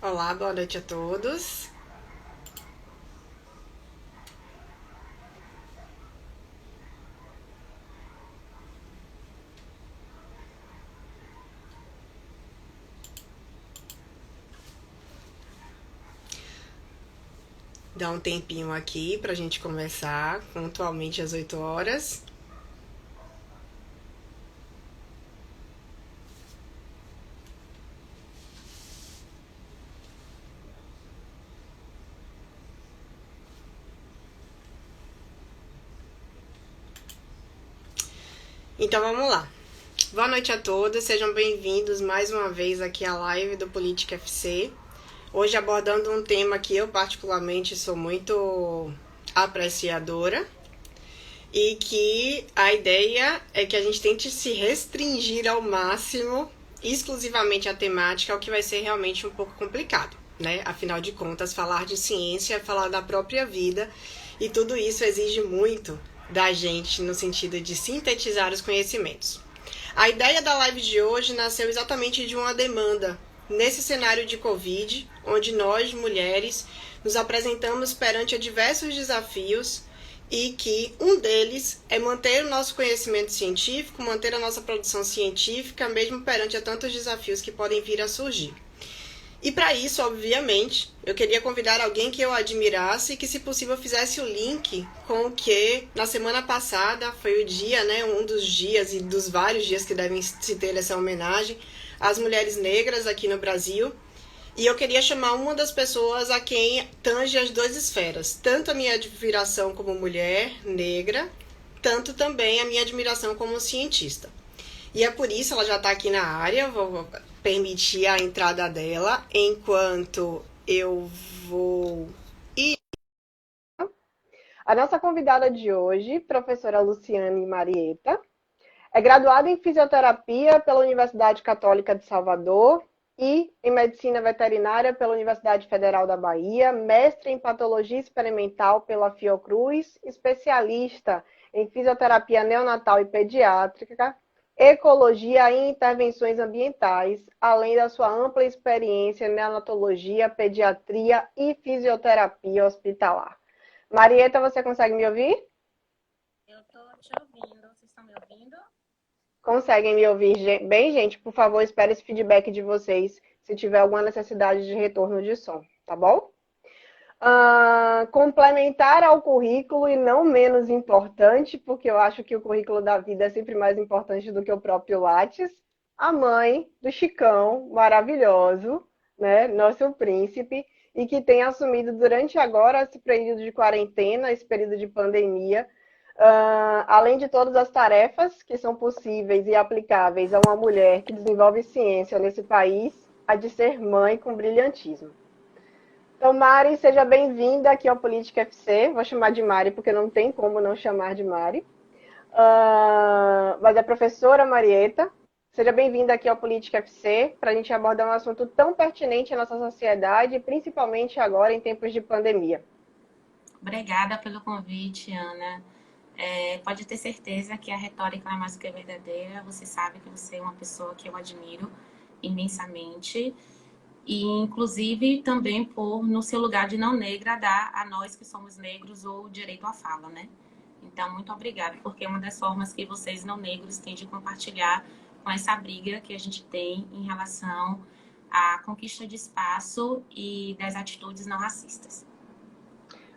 Olá, boa noite a todos. Dá um tempinho aqui pra gente começar, pontualmente às 8 horas. Então vamos lá. Boa noite a todos, sejam bem-vindos mais uma vez aqui à live do Política FC. Hoje abordando um tema que eu particularmente sou muito apreciadora e que a ideia é que a gente tente se restringir ao máximo exclusivamente a temática, o que vai ser realmente um pouco complicado, né? Afinal de contas, falar de ciência é falar da própria vida e tudo isso exige muito da gente no sentido de sintetizar os conhecimentos. A ideia da live de hoje nasceu exatamente de uma demanda nesse cenário de Covid, onde nós, mulheres, nos apresentamos perante a diversos desafios e que um deles é manter o nosso conhecimento científico, manter a nossa produção científica, mesmo perante a tantos desafios que podem vir a surgir. E para isso, obviamente, eu queria convidar alguém que eu admirasse e que, se possível, fizesse o link com o que, na semana passada, foi o dia, né, um dos dias e dos vários dias que devem se ter essa homenagem às mulheres negras aqui no Brasil. E eu queria chamar uma das pessoas a quem tange as duas esferas, tanto a minha admiração como mulher negra, tanto também a minha admiração como cientista. E é por isso, ela já está aqui na área, vou permitir a entrada dela, enquanto eu vou... A nossa convidada de hoje, professora Luciane Marieta, é graduada em fisioterapia pela Universidade Católica de Salvador e em medicina veterinária pela Universidade Federal da Bahia, mestre em patologia experimental pela Fiocruz, especialista em fisioterapia neonatal e pediátrica, ecologia e intervenções ambientais, além da sua ampla experiência em neonatologia, pediatria e fisioterapia hospitalar. Marieta, você consegue me ouvir? Eu estou te ouvindo. Vocês estão me ouvindo? Conseguem me ouvir bem, gente? Por favor, espere esse feedback de vocês se tiver alguma necessidade de retorno de som, tá bom? Complementar ao currículo e não menos importante, porque eu acho que o currículo da vida é sempre mais importante do que o próprio Lattes, a mãe do Chicão, maravilhoso, né? Nosso príncipe, e que tem assumido durante agora esse período de quarentena, esse período de pandemia, além de todas as tarefas que são possíveis e aplicáveis a uma mulher que desenvolve ciência nesse país, a de ser mãe com brilhantismo. Então, Mari, seja bem-vinda aqui ao Política FC. Vou chamar de Mari porque não tem como não chamar de Mari. Mas a professora Marieta, seja bem-vinda aqui ao Política FC para a gente abordar um assunto tão pertinente à nossa sociedade, principalmente agora em tempos de pandemia. Obrigada pelo convite, Ana. Pode ter certeza que a retórica é mais do que verdadeira. Você sabe que você é uma pessoa que eu admiro imensamente. E, inclusive, também por, no seu lugar de não negra, dar a nós que somos negros o direito à fala, né? Então, muito obrigada, porque é uma das formas que vocês não negros têm de compartilhar com essa briga que a gente tem em relação à conquista de espaço e das atitudes não racistas.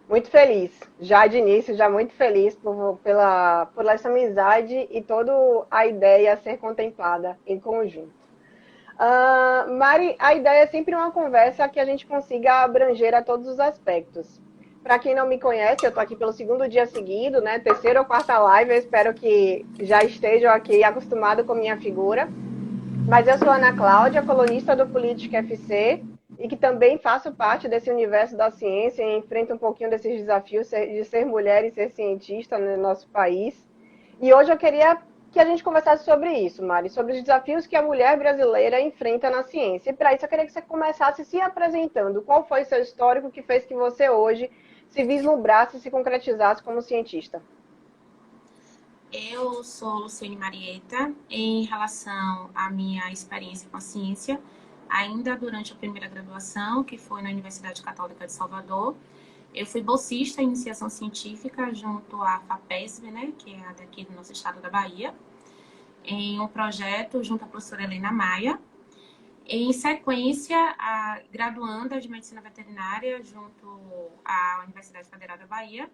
Muito feliz, já de início, já muito feliz por essa amizade e toda a ideia a ser contemplada em conjunto. Mari, a ideia é sempre uma conversa que a gente consiga abranger a todos os aspectos. Para quem não me conhece, eu estou aqui pelo segundo dia seguido, né? Terceira ou quarta live, eu espero que já estejam aqui acostumados com minha figura. Mas eu sou Ana Cláudia, colunista do Política FC, e que também faço parte desse universo da ciência e enfrento um pouquinho desses desafios de ser mulher e ser cientista no nosso país. E hoje eu queria que a gente conversasse sobre isso, Mari, sobre os desafios que a mulher brasileira enfrenta na ciência. E para isso eu queria que você começasse se apresentando. Qual foi seu histórico que fez que você hoje se vislumbrasse e se concretizasse como cientista? Eu sou Luciane Marieta. Em relação à minha experiência com a ciência, ainda durante a primeira graduação, que foi na Universidade Católica de Salvador. Eu fui bolsista em iniciação científica junto à FAPESB, né, que é a daqui do nosso estado da Bahia, em um projeto junto à professora Helena Maia. Em sequência, a graduanda de Medicina Veterinária junto à Universidade Federal da Bahia.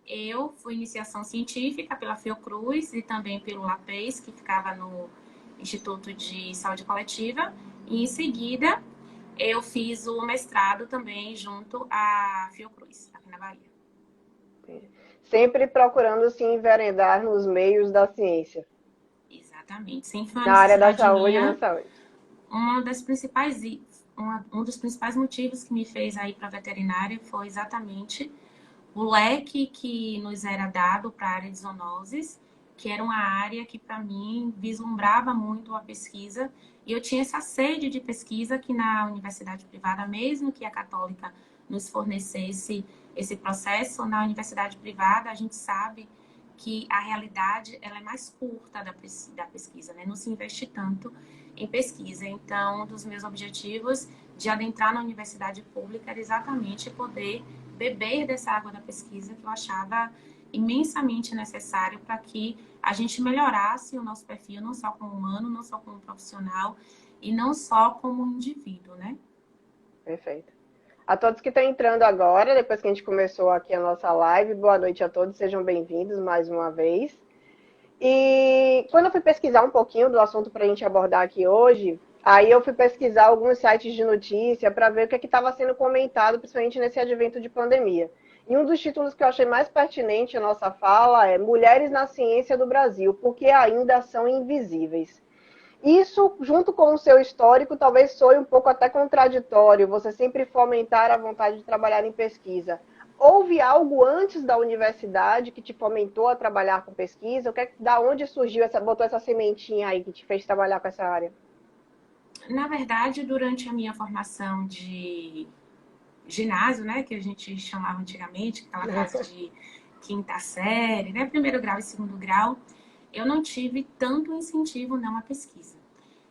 Eu fui iniciação científica pela Fiocruz e também pelo LAPES, que ficava no Instituto de Saúde Coletiva. E, em seguida, eu fiz o mestrado também junto à Fiocruz, aqui na Bahia. Sempre procurando se enveredar nos meios da ciência. Exatamente. Sempre foi uma Na área da necessidade saúde e minha. na saúde. Um dos principais motivos que me fez ir para a veterinária foi exatamente o leque que nos era dado para a área de zoonoses, que era uma área que, para mim, vislumbrava muito a pesquisa. E eu tinha essa sede de pesquisa que na universidade privada, mesmo que a católica nos fornecesse esse processo, na universidade privada a gente sabe que a realidade ela é mais curta da pesquisa, né? Não se investe tanto em pesquisa. Então, um dos meus objetivos de adentrar na universidade pública era exatamente poder beber dessa água da pesquisa que eu achava imensamente necessário para que a gente melhorasse o nosso perfil, não só como humano, não só como profissional e não só como indivíduo, né? Perfeito. A todos que estão entrando agora, depois que a gente começou aqui a nossa live, boa noite a todos, sejam bem-vindos mais uma vez. E quando eu fui pesquisar um pouquinho do assunto para a gente abordar aqui hoje, aí eu fui pesquisar alguns sites de notícia para ver o que estava sendo comentado, principalmente nesse advento de pandemia. E um dos títulos que eu achei mais pertinente à nossa fala é Mulheres na Ciência do Brasil, porque ainda são invisíveis. Isso, junto com o seu histórico, talvez soe um pouco até contraditório, você sempre fomentar a vontade de trabalhar em pesquisa. Houve algo antes da universidade que te fomentou a trabalhar com pesquisa? Da onde surgiu botou essa sementinha aí que te fez trabalhar com essa área? Na verdade, durante a minha formação de ginásio, né, que a gente chamava antigamente, aquela fase de quinta série, né, primeiro grau e segundo grau, eu não tive tanto incentivo não à pesquisa.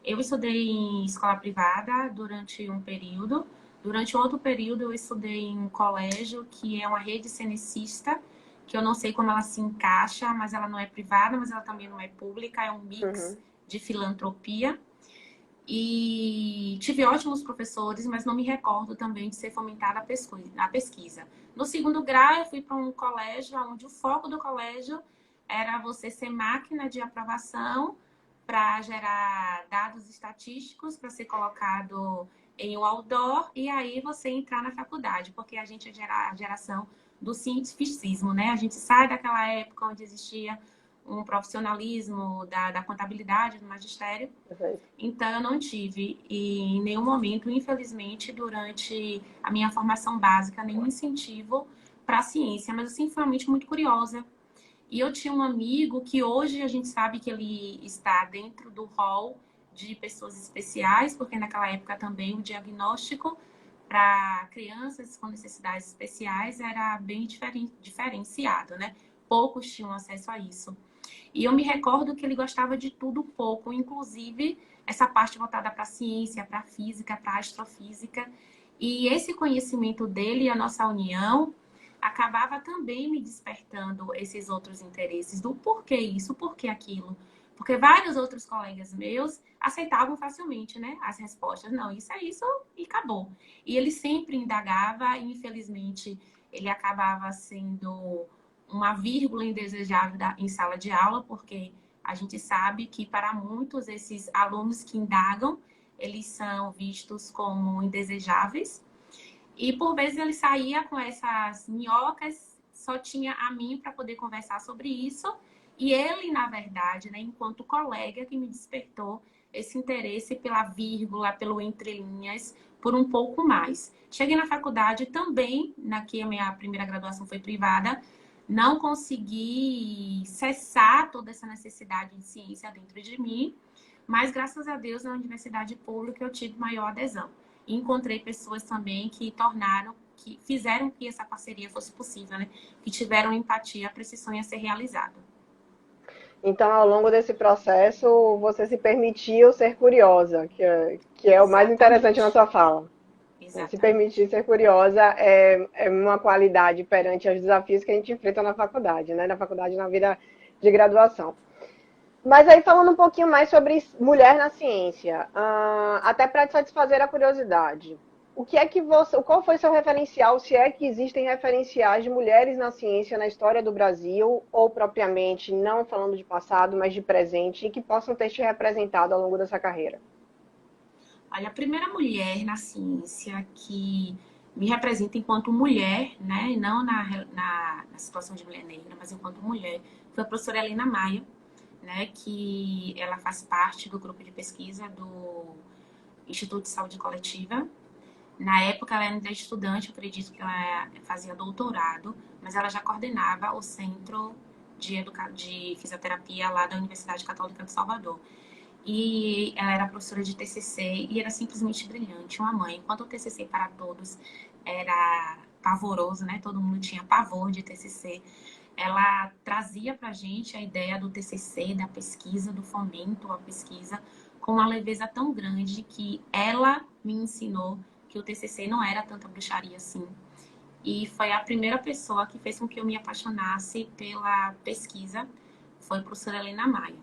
Eu estudei em escola privada durante um período. Durante outro período, eu estudei em um colégio que é uma rede cenecista, que eu não sei como ela se encaixa, mas ela não é privada, mas ela também não é pública, é um mix de filantropia. E tive ótimos professores, mas não me recordo também de ser fomentada a pesquisa. No segundo grau, eu fui para um colégio onde o foco do colégio era você ser máquina de aprovação para gerar dados estatísticos para ser colocado em um outdoor e aí você entrar na faculdade, porque a gente é a geração do cientificismo, né? A gente sai daquela época onde existia um profissionalismo da contabilidade, do magistério. Então, eu não tive, e em nenhum momento, infelizmente, durante a minha formação básica, nenhum incentivo para a ciência, mas eu sempre fui realmente muito curiosa. E eu tinha um amigo que hoje a gente sabe que ele está dentro do hall de pessoas especiais, porque naquela época também o diagnóstico para crianças com necessidades especiais era bem diferenciado, né? Poucos tinham acesso a isso. E eu me recordo que ele gostava de tudo um pouco, inclusive essa parte voltada para a ciência, para a física, para a astrofísica. E esse conhecimento dele e a nossa união acabava também me despertando esses outros interesses do porquê isso, porquê aquilo. Porque vários outros colegas meus aceitavam facilmente, né, as respostas. Não, isso é isso e acabou. E ele sempre indagava e, infelizmente, ele acabava sendo uma vírgula indesejável em sala de aula, porque a gente sabe que para muitos esses alunos que indagam, eles são vistos como indesejáveis. E por vezes ele saía com essas minhocas, só tinha a mim para poder conversar sobre isso. E ele, na verdade, né, enquanto colega, que me despertou esse interesse pela vírgula, pelo entrelinhas, por um pouco mais. Cheguei na faculdade também, que a minha primeira graduação foi privada, não consegui cessar toda essa necessidade de ciência dentro de mim, mas graças a Deus na universidade pública eu tive maior adesão. E encontrei pessoas também que fizeram que essa parceria fosse possível, né? Que tiveram empatia para esse sonho ser realizado. Então, ao longo desse processo, você se permitiu ser curiosa, que é o mais interessante na Exatamente. sua fala. Se Exatamente. permitir ser curiosa é uma qualidade perante os desafios que a gente enfrenta na faculdade, né? Na faculdade, na vida de graduação. Mas aí falando um pouquinho mais sobre mulher na ciência, até para satisfazer a curiosidade, o que é que você, qual foi seu referencial, se é que existem referenciais de mulheres na ciência na história do Brasil, ou propriamente, não falando de passado, mas de presente, e que possam ter te representado ao longo dessa carreira? Olha, a primeira mulher na ciência que me representa enquanto mulher, né, e não na situação de mulher negra, mas enquanto mulher, foi a professora Helena Maia, né, que ela faz parte do grupo de pesquisa do Instituto de Saúde Coletiva. Na época, ela ainda era estudante, eu acredito que ela fazia doutorado, mas ela já coordenava o Centro de Fisioterapia lá da Universidade Católica de Salvador. E ela era professora de TCC e era simplesmente brilhante, uma mãe. Enquanto o TCC para todos era pavoroso, né? Todo mundo tinha pavor de TCC. Ela trazia para a gente a ideia do TCC, da pesquisa, do fomento à pesquisa, com uma leveza tão grande que ela me ensinou que o TCC não era tanta bruxaria assim. E foi a primeira pessoa que fez com que eu me apaixonasse pela pesquisa, foi a professora Helena Maia.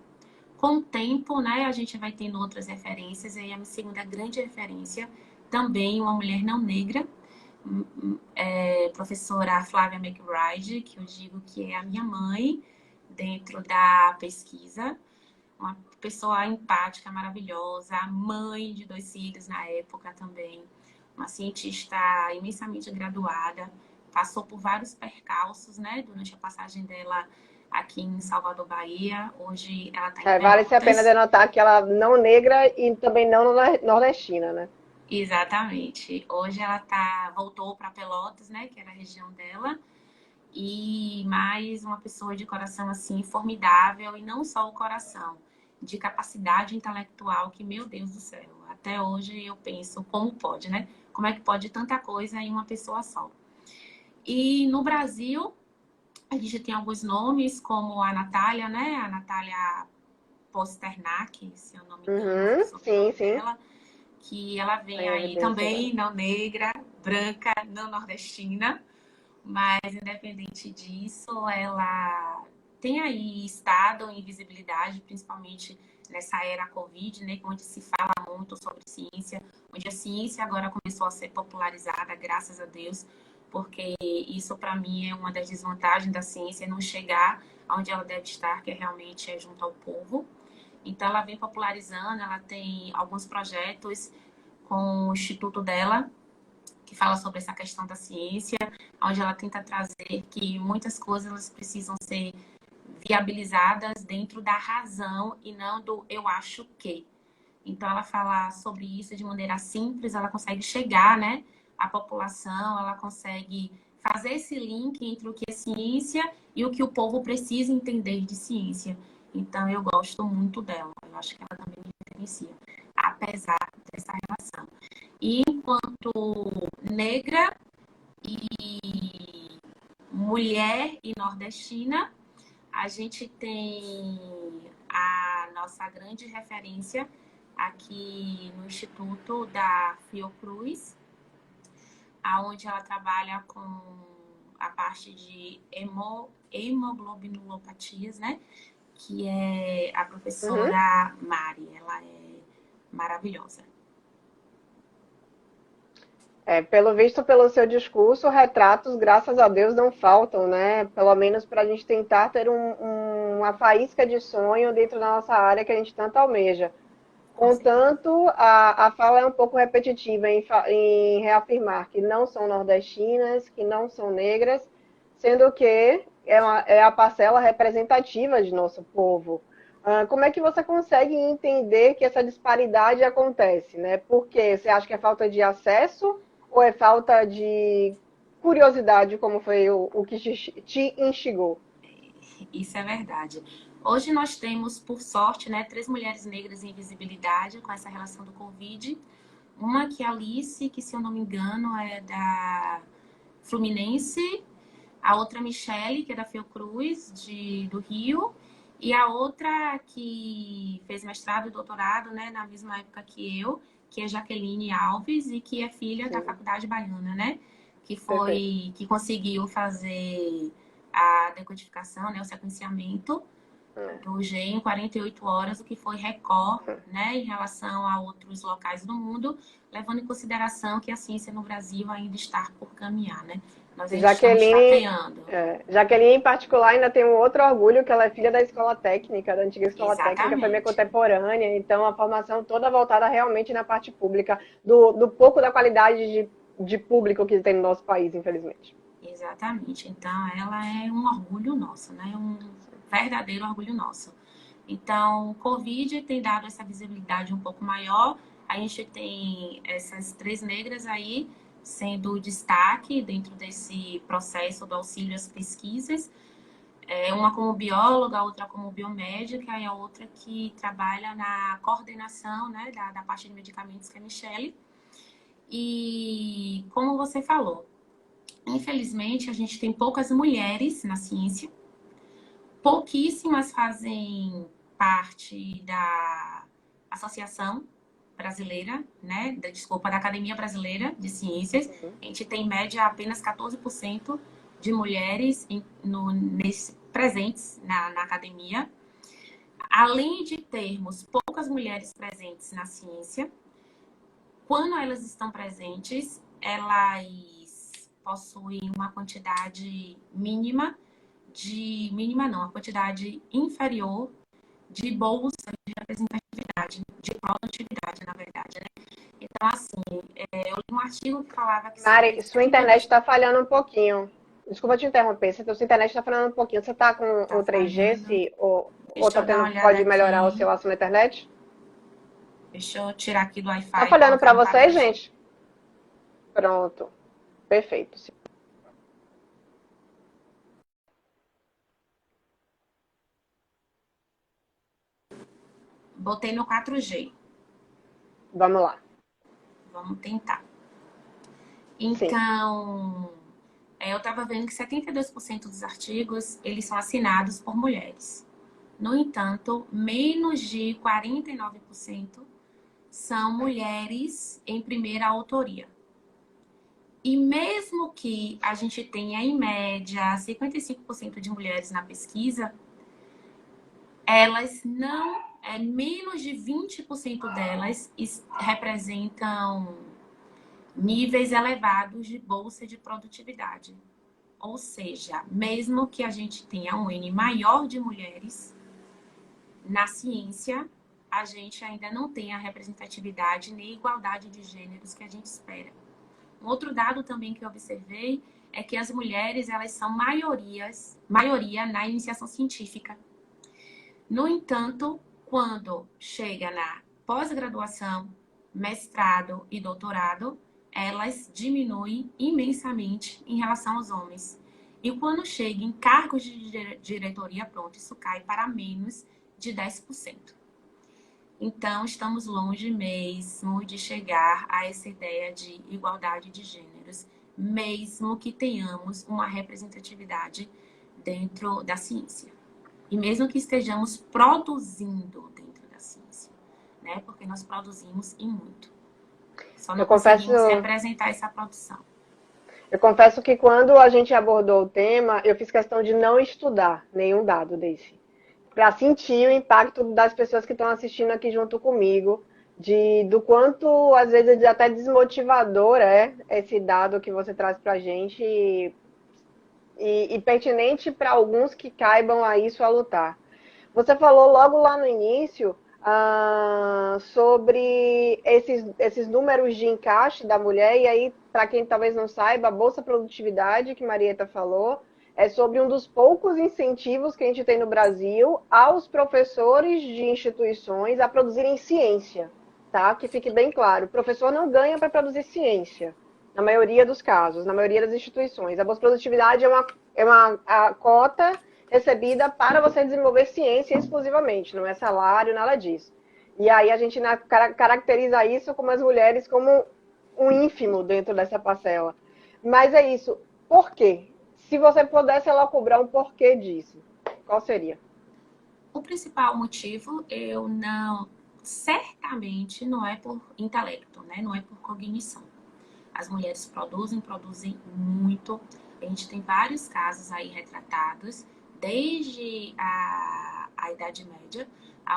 Com o tempo, né, a gente vai tendo outras referências, e aí a minha segunda grande referência, também uma mulher não negra, professora Flávia McBride, que eu digo que é a minha mãe dentro da pesquisa, uma pessoa empática, maravilhosa, mãe de 2 filhos na época também, uma cientista imensamente graduada, passou por vários percalços, né, durante a passagem dela aqui em Salvador, Bahia. Hoje ela está em Vale-se a pena Pelotas. denotar que ela não negra e também não nordestina, né? Exatamente. Hoje voltou para Pelotas, né, que era a região dela, e mais uma pessoa de coração assim formidável, e não só o coração, de capacidade intelectual que, meu Deus do céu, até hoje eu penso como pode, né? Como é que pode tanta coisa em uma pessoa só? E no Brasil, a gente tem alguns nomes, como a Natália, né? A Natália Posternak, se eu não me engano, é o Uhum, sim, sobrenome sim. dela, que ela Tá vem em aí evidência agora. também, não negra, branca, não nordestina, mas independente disso, ela tem aí estado em visibilidade, principalmente nessa era Covid, né, onde se fala muito sobre ciência, onde a ciência agora começou a ser popularizada, graças a Deus, porque isso para mim é uma das desvantagens da ciência, não chegar onde ela deve estar, que é realmente junto ao povo. Então ela vem popularizando, ela tem alguns projetos com o instituto dela, que fala sobre essa questão da ciência, onde ela tenta trazer que muitas coisas elas precisam ser viabilizadas dentro da razão e não do eu acho que. Então ela fala sobre isso de maneira simples, ela consegue chegar, né, à população, ela consegue fazer esse link entre o que é ciência e o que o povo precisa entender de ciência. Então eu gosto muito dela. Eu acho que ela também me diferencia, apesar dessa relação. E enquanto negra e mulher e nordestina, a gente tem a nossa grande referência aqui no Instituto da Fiocruz, aonde ela trabalha com a parte de hemoglobinopatias, né? Que é a Uhum. professora Mari. Ela é maravilhosa. Pelo visto, pelo seu discurso, retratos, graças a Deus, não faltam, né? Pelo menos para a gente tentar ter uma faísca de sonho dentro da nossa área que a gente tanto almeja. Com certeza. Contanto, a fala é um pouco repetitiva em reafirmar que não são nordestinas, que não são negras, sendo que é a parcela representativa de nosso povo. Como é que você consegue entender que essa disparidade acontece, né? Porque você acha que é falta de acesso ou é falta de curiosidade, como foi o que te instigou? Isso é verdade. Hoje nós temos, por sorte, né, 3 mulheres negras em visibilidade com essa relação do Covid. Uma que é a Alice, que se eu não me engano é da Fluminense. A outra é a Michele, que é da Fiocruz, do Rio. E a outra que fez mestrado e doutorado, né, na mesma época que eu, que é Jaqueline Alves, e que é filha da Sim, Faculdade Baiana, né? perfeito. Que conseguiu fazer a decodificação, né, o sequenciamento É. do G em 48 horas, o que foi recorde, né, em relação a outros locais do mundo, levando em consideração que a ciência no Brasil ainda está por caminhar, né? Nós ainda estamos Jaqueline, tateando. Jaqueline, em particular, ainda tem um outro orgulho, que ela é filha da escola técnica, da antiga escola técnica, foi minha Exatamente. contemporânea, então a formação toda voltada realmente na parte pública, do pouco da qualidade de público que tem no nosso país, infelizmente. Exatamente. Então, ela é um orgulho nosso, né? Um verdadeiro orgulho nosso. Então, o Covid tem dado essa visibilidade um pouco maior. A gente tem essas três negras aí sendo destaque dentro desse processo do auxílio às pesquisas. Uma como bióloga, a outra como biomédica e a outra que trabalha na coordenação, né, da parte de medicamentos, que é a Michele. E como você falou, infelizmente a gente tem poucas mulheres na ciência, pouquíssimas fazem parte da Associação Brasileira, né? Desculpa, da Academia Brasileira de Ciências. Uhum. A gente tem em média apenas 14% de mulheres presentes na academia. Além de termos poucas mulheres presentes na ciência, quando elas estão presentes, elas possuem uma quantidade mínima não, a quantidade inferior de bolsa de representatividade, de produtividade, na verdade, né? Então, assim, eu li um artigo que falava que cerca Mari, de sua internet 72% está falhando um pouquinho. Desculpa te interromper, sua internet está falhando um pouquinho. Você está com está o 3G, falhando. ou Deixa tá eu dar uma tendo, olhada pode melhorar o aqui. seu aço na internet? Deixa eu tirar aqui do Tá Wi-Fi e falhando colocar para no você, 4G. gente? Pronto, perfeito. Botei no 4G. Vamos lá. Vamos tentar. Sim. Então, eu estava vendo que 72% dos artigos, eles são assinados por mulheres. No entanto, menos de 49% são mulheres em primeira autoria. E mesmo que a gente tenha, em média, 55% de mulheres na pesquisa, elas não, menos de 20% delas representam níveis elevados de bolsa de produtividade. Ou seja, mesmo que a gente tenha um N maior de mulheres na ciência, a gente ainda não tem a representatividade nem igualdade de gêneros que a gente espera. Um outro dado também que eu observei é que as mulheres, elas são maioria na iniciação científica. No entanto, quando chega na pós-graduação, mestrado e doutorado, elas diminuem imensamente em relação aos homens. E quando chega em cargos de diretoria, pronto, isso cai para menos de 10%. Então, estamos longe mesmo de chegar a essa ideia de igualdade de gêneros, mesmo que tenhamos uma representatividade dentro da ciência. E mesmo que estejamos produzindo dentro da ciência, né? Porque nós produzimos e muito. Só Eu não confesso, conseguimos representar essa produção. eu confesso que quando a gente abordou o tema, eu fiz questão de não estudar nenhum dado desse, para sentir o impacto das pessoas que estão assistindo aqui junto comigo, do quanto às vezes até desmotivador é esse dado que você traz para a gente e pertinente para alguns que caibam a isso a lutar. Você falou logo lá no início sobre esses números de encaixe da mulher, e aí, para quem talvez não saiba, a Bolsa Produtividade, que Marieta falou, é sobre um dos poucos incentivos que a gente tem no Brasil aos professores de instituições a produzirem ciência, tá? Que fique bem claro, o professor não ganha para produzir ciência, na maioria dos casos, na maioria das instituições. A Bolsa Produtividade é uma cota recebida para você desenvolver ciência exclusivamente, não é salário, nada disso. E aí a gente caracteriza isso como as mulheres como um ínfimo dentro dessa parcela. Mas é isso. Por quê? Se você pudesse ela cobrar um porquê disso, qual seria? O principal motivo, certamente não é por intelecto, né? Não é por cognição. As mulheres produzem muito. A gente tem vários casos aí retratados, desde a Idade Média,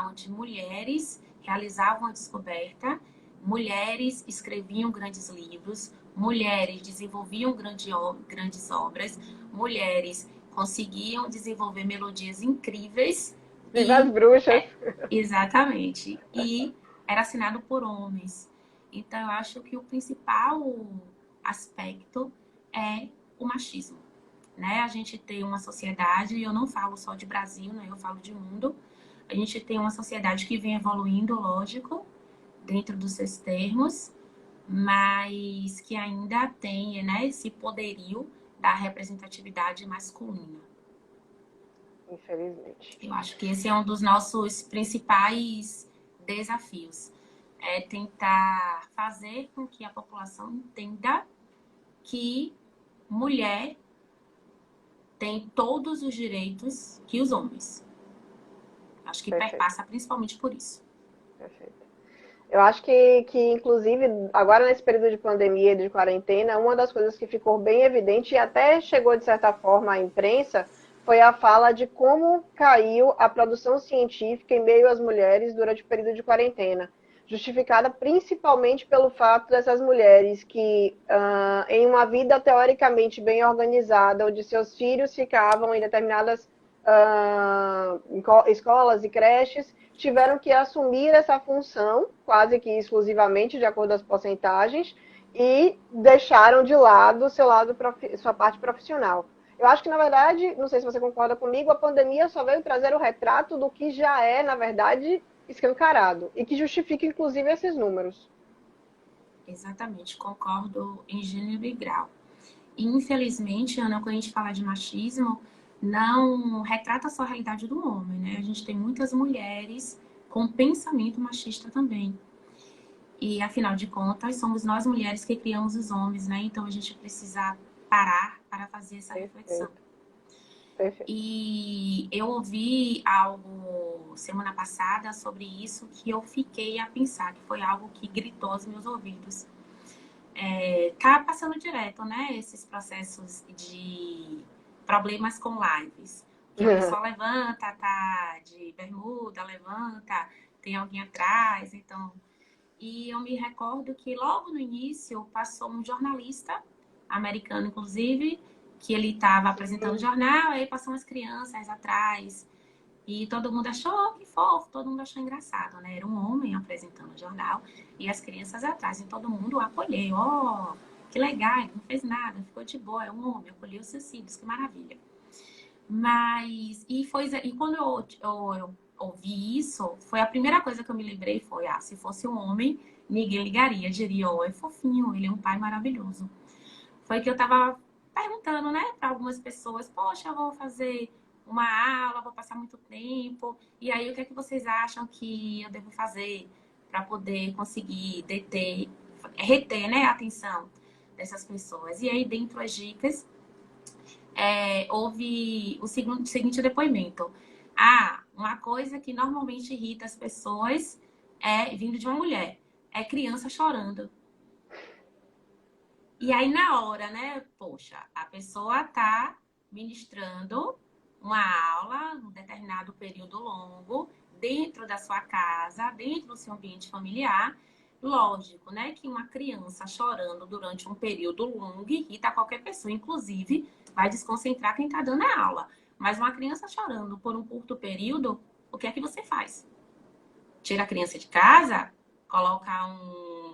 onde mulheres realizavam a descoberta, mulheres escreviam grandes livros, mulheres desenvolviam grandes obras, mulheres conseguiam desenvolver melodias incríveis Viva as e bruxas! exatamente. E era assinado por homens. Então, eu acho que o principal aspecto é o machismo, né? A gente tem uma sociedade, e eu não falo só de Brasil, né? Eu falo de mundo. A gente tem uma sociedade que vem evoluindo, lógico, dentro dos seus termos, mas que ainda tem, né, esse poderio da representatividade masculina. Infelizmente. Eu acho que esse é um dos nossos principais desafios. É tentar fazer com que a população entenda que mulher tem todos os direitos que os homens. Acho que Perfeito, perpassa principalmente por isso. perfeito. Eu acho que, inclusive, agora nesse período de pandemia e de quarentena, uma das coisas que ficou bem evidente e até chegou, de certa forma, à imprensa, foi a fala de como caiu a produção científica em meio às mulheres durante o período de quarentena, justificada principalmente pelo fato dessas mulheres que, em uma vida teoricamente bem organizada, onde seus filhos ficavam em determinadas escolas e creches, tiveram que assumir essa função, quase que exclusivamente, de acordo com as porcentagens, e deixaram de lado sua parte profissional. Eu acho que, na verdade, não sei se você concorda comigo, a pandemia só veio trazer o retrato do que já é, na verdade, escancarado, e que justifica, inclusive, esses números. Exatamente, concordo em gênero e grau. E, infelizmente, Ana, quando a gente fala de machismo, não retrata só a realidade do homem, né? A gente tem muitas mulheres com pensamento machista também. E, afinal de contas, somos nós mulheres que criamos os homens, né? Então, a gente precisa parar para fazer essa reflexão. Perfeito, perfeito. E eu ouvi algo semana passada sobre isso que eu fiquei a pensar, que foi algo que gritou aos meus ouvidos. Tá passando direto, né? Esses processos de problemas com lives. Que a pessoa levanta, tá de bermuda, levanta, tem alguém atrás, então. E eu me recordo que logo no início passou um jornalista, americano inclusive, que ele estava apresentando o jornal, aí passou umas crianças atrás. E todo mundo achou que fofo, todo mundo achou engraçado, né? Era um homem apresentando o jornal e as crianças atrás. E todo mundo acolheu. Oh, que legal, ele não fez nada, ficou de boa, é um homem, acolheu os seus filhos, que maravilha. Mas, e quando eu ouvi isso, foi a primeira coisa que eu me lembrei, foi, se fosse um homem, ninguém ligaria, diria, oh, é fofinho, ele é um pai maravilhoso. Foi que eu tava perguntando, né, para algumas pessoas, poxa, eu vou fazer uma aula, vou passar muito tempo, e aí o que é que vocês acham que eu devo fazer para poder conseguir reter, né, a atenção dessas pessoas? E aí, dentro das dicas, houve o seguinte depoimento. Uma coisa que normalmente irrita as pessoas vindo de uma mulher, é criança chorando. E aí, na hora, né? Poxa, a pessoa tá ministrando uma aula, um determinado período longo, dentro da sua casa, dentro do seu ambiente familiar. Lógico, né? Que uma criança chorando durante um período longo irrita qualquer pessoa, inclusive vai desconcentrar quem tá dando a aula. Mas uma criança chorando por um curto período, o que é que você faz? Tira a criança de casa, coloca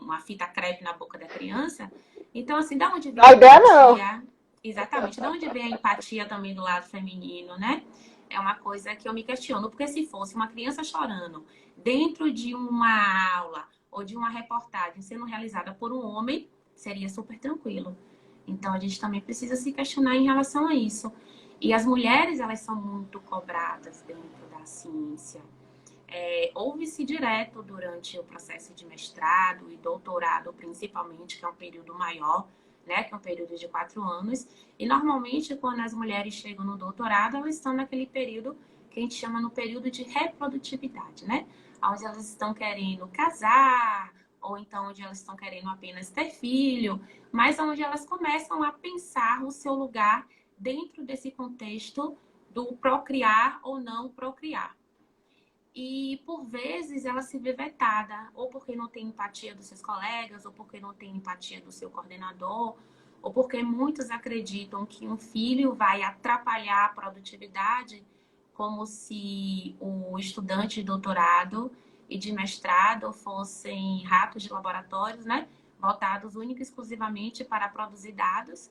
uma fita crepe na boca da criança. Então, assim, da onde vem a empatia? Exatamente, da onde vem a empatia também do lado feminino, né? É uma coisa que eu me questiono, porque se fosse uma criança chorando dentro de uma aula ou de uma reportagem sendo realizada por um homem, seria super tranquilo. Então, a gente também precisa se questionar em relação a isso. E as mulheres, elas são muito cobradas dentro da ciência. Ouve-se direto durante o processo de mestrado e doutorado, principalmente, que é um período maior, né, que é um período de 4 anos. E, normalmente, quando as mulheres chegam no doutorado, elas estão naquele período que a gente chama no período de reprodutividade, né? Onde elas estão querendo casar, ou então onde elas estão querendo apenas ter filho, mas onde elas começam a pensar o seu lugar dentro desse contexto do procriar ou não procriar. E, por vezes, ela se vê vetada, ou porque não tem empatia dos seus colegas, ou porque não tem empatia do seu coordenador, ou porque muitos acreditam que um filho vai atrapalhar a produtividade, como se o estudante de doutorado e de mestrado fossem ratos de laboratórios, né? Voltados única e exclusivamente para produzir dados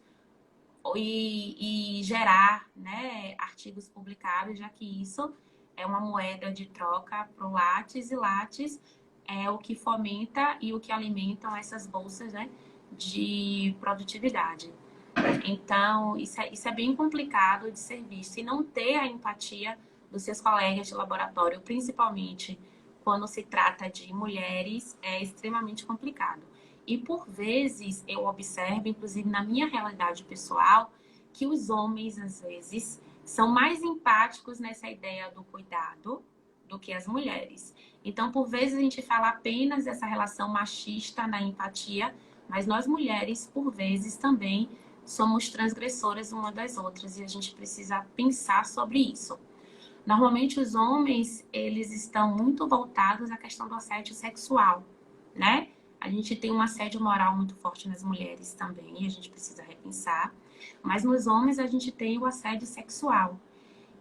e gerar, né, artigos publicados, já que isso é uma moeda de troca para o Lattes, e Lattes é o que fomenta e o que alimentam essas bolsas, né, de produtividade. Então, isso é bem complicado de ser visto. E não ter a empatia dos seus colegas de laboratório, principalmente quando se trata de mulheres, é extremamente complicado. E, por vezes, eu observo, inclusive na minha realidade pessoal, que os homens, às vezes, são mais empáticos nessa ideia do cuidado do que as mulheres. Então, por vezes, a gente fala apenas dessa relação machista na empatia, mas nós mulheres, por vezes, também somos transgressoras uma das outras e a gente precisa pensar sobre isso. Normalmente, os homens, eles estão muito voltados à questão do assédio sexual, né? A gente tem um assédio moral muito forte nas mulheres também, e a gente precisa repensar. Mas nos homens, a gente tem o assédio sexual.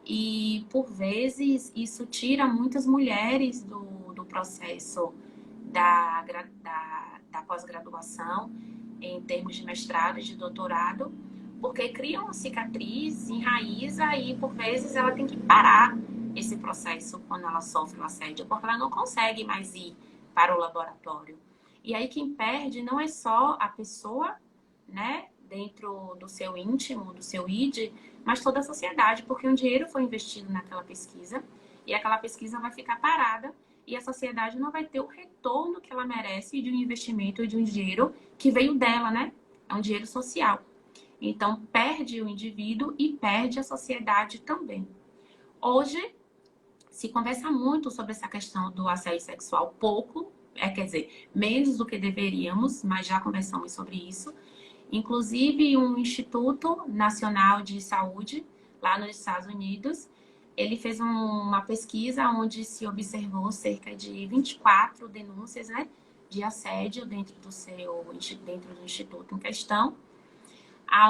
E, por vezes, isso tira muitas mulheres do processo da pós-graduação, em termos de mestrado e de doutorado, porque cria uma cicatriz, enraiza e, por vezes, ela tem que parar esse processo quando ela sofre o assédio, porque ela não consegue mais ir para o laboratório. E aí quem perde não é só a pessoa, né, dentro do seu íntimo, do seu id, mas toda a sociedade, porque um dinheiro foi investido naquela pesquisa e aquela pesquisa vai ficar parada e a sociedade não vai ter o retorno que ela merece de um investimento, de um dinheiro que veio dela, né? É um dinheiro social. Então, perde o indivíduo e perde a sociedade também. Hoje, se conversa muito sobre essa questão do assédio sexual, pouco, quer dizer, menos do que deveríamos, mas já conversamos sobre isso. Inclusive, um Instituto Nacional de Saúde, lá nos Estados Unidos, ele fez uma pesquisa onde se observou cerca de 24 denúncias, né, de assédio dentro do instituto em questão,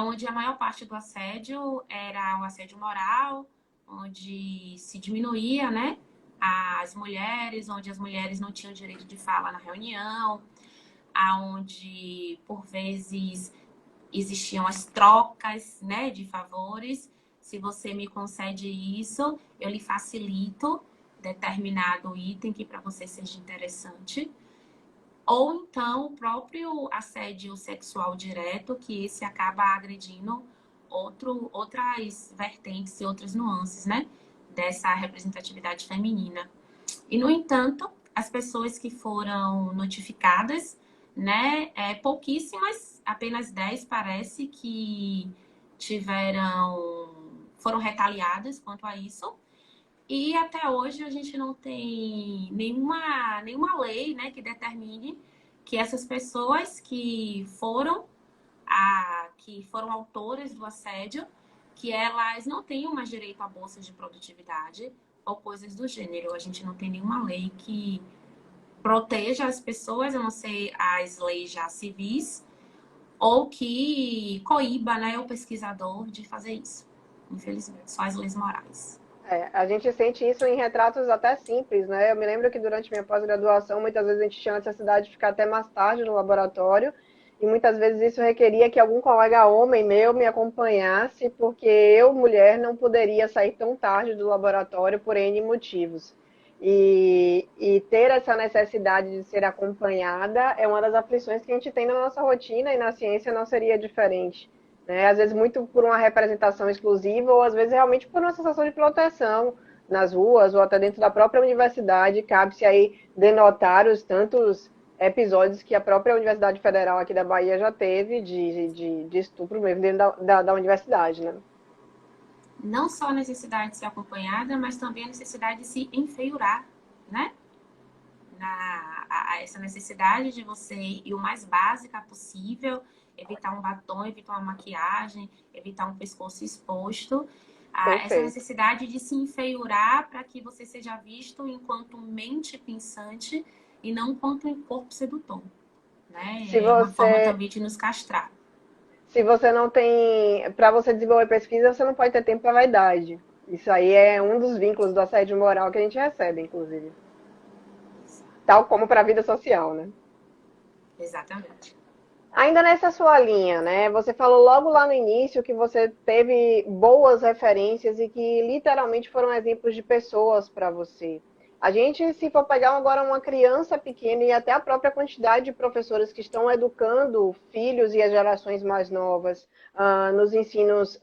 onde a maior parte do assédio era o assédio moral, onde se diminuía, né, as mulheres, onde as mulheres não tinham direito de fala na reunião, onde, por vezes, existiam as trocas, né, de favores. Se você me concede isso, eu lhe facilito determinado item que para você seja interessante. Ou então o próprio assédio sexual direto, que esse acaba agredindo outras vertentes e outras nuances, né, dessa representatividade feminina. E, no entanto, as pessoas que foram notificadas, né, pouquíssimas, apenas 10 parece que foram retaliadas quanto a isso. E até hoje a gente não tem nenhuma lei, né, que determine que essas pessoas que foram autoras do assédio, que elas não tenham mais direito à bolsa de produtividade ou coisas do gênero. A gente não tem nenhuma lei que proteja as pessoas, a não ser as leis já civis, ou que coíba, né, o pesquisador de fazer isso. Infelizmente, só as leis morais. A gente sente isso em retratos até simples, né? Eu me lembro que durante minha pós-graduação, muitas vezes a gente tinha a necessidade de ficar até mais tarde no laboratório, e muitas vezes isso requeria que algum colega homem meu me acompanhasse, porque eu, mulher, não poderia sair tão tarde do laboratório por N motivos. E ter essa necessidade de ser acompanhada é uma das aflições que a gente tem na nossa rotina, e na ciência não seria diferente. Né? Às vezes muito por uma representação exclusiva, ou às vezes realmente por uma sensação de proteção nas ruas, ou até dentro da própria universidade. Cabe-se aí denotar os tantos episódios que a própria Universidade Federal aqui da Bahia já teve de estupro mesmo dentro da universidade, né? não só a necessidade de ser acompanhada, mas também a necessidade de se enfeiurar, né? A essa necessidade de você ir o mais básica possível, evitar um batom, evitar uma maquiagem, evitar um pescoço exposto. Essa Perfeito. necessidade de se enfeiurar para que você seja visto enquanto mente pensante e não enquanto um corpo sedutor. Se Né? É uma forma você, também de nos castrar. se você não tem, para você desenvolver pesquisa, você não pode ter tempo para vaidade. Isso aí é um dos vínculos do assédio moral que a gente recebe, inclusive. Tal como para a vida social, né? Exatamente. Ainda nessa sua linha, né? Você falou logo lá no início que você teve boas referências e que literalmente foram exemplos de pessoas para você. A gente, se for pegar agora uma criança pequena e até a própria quantidade de professores que estão educando filhos e as gerações mais novas nos ensinos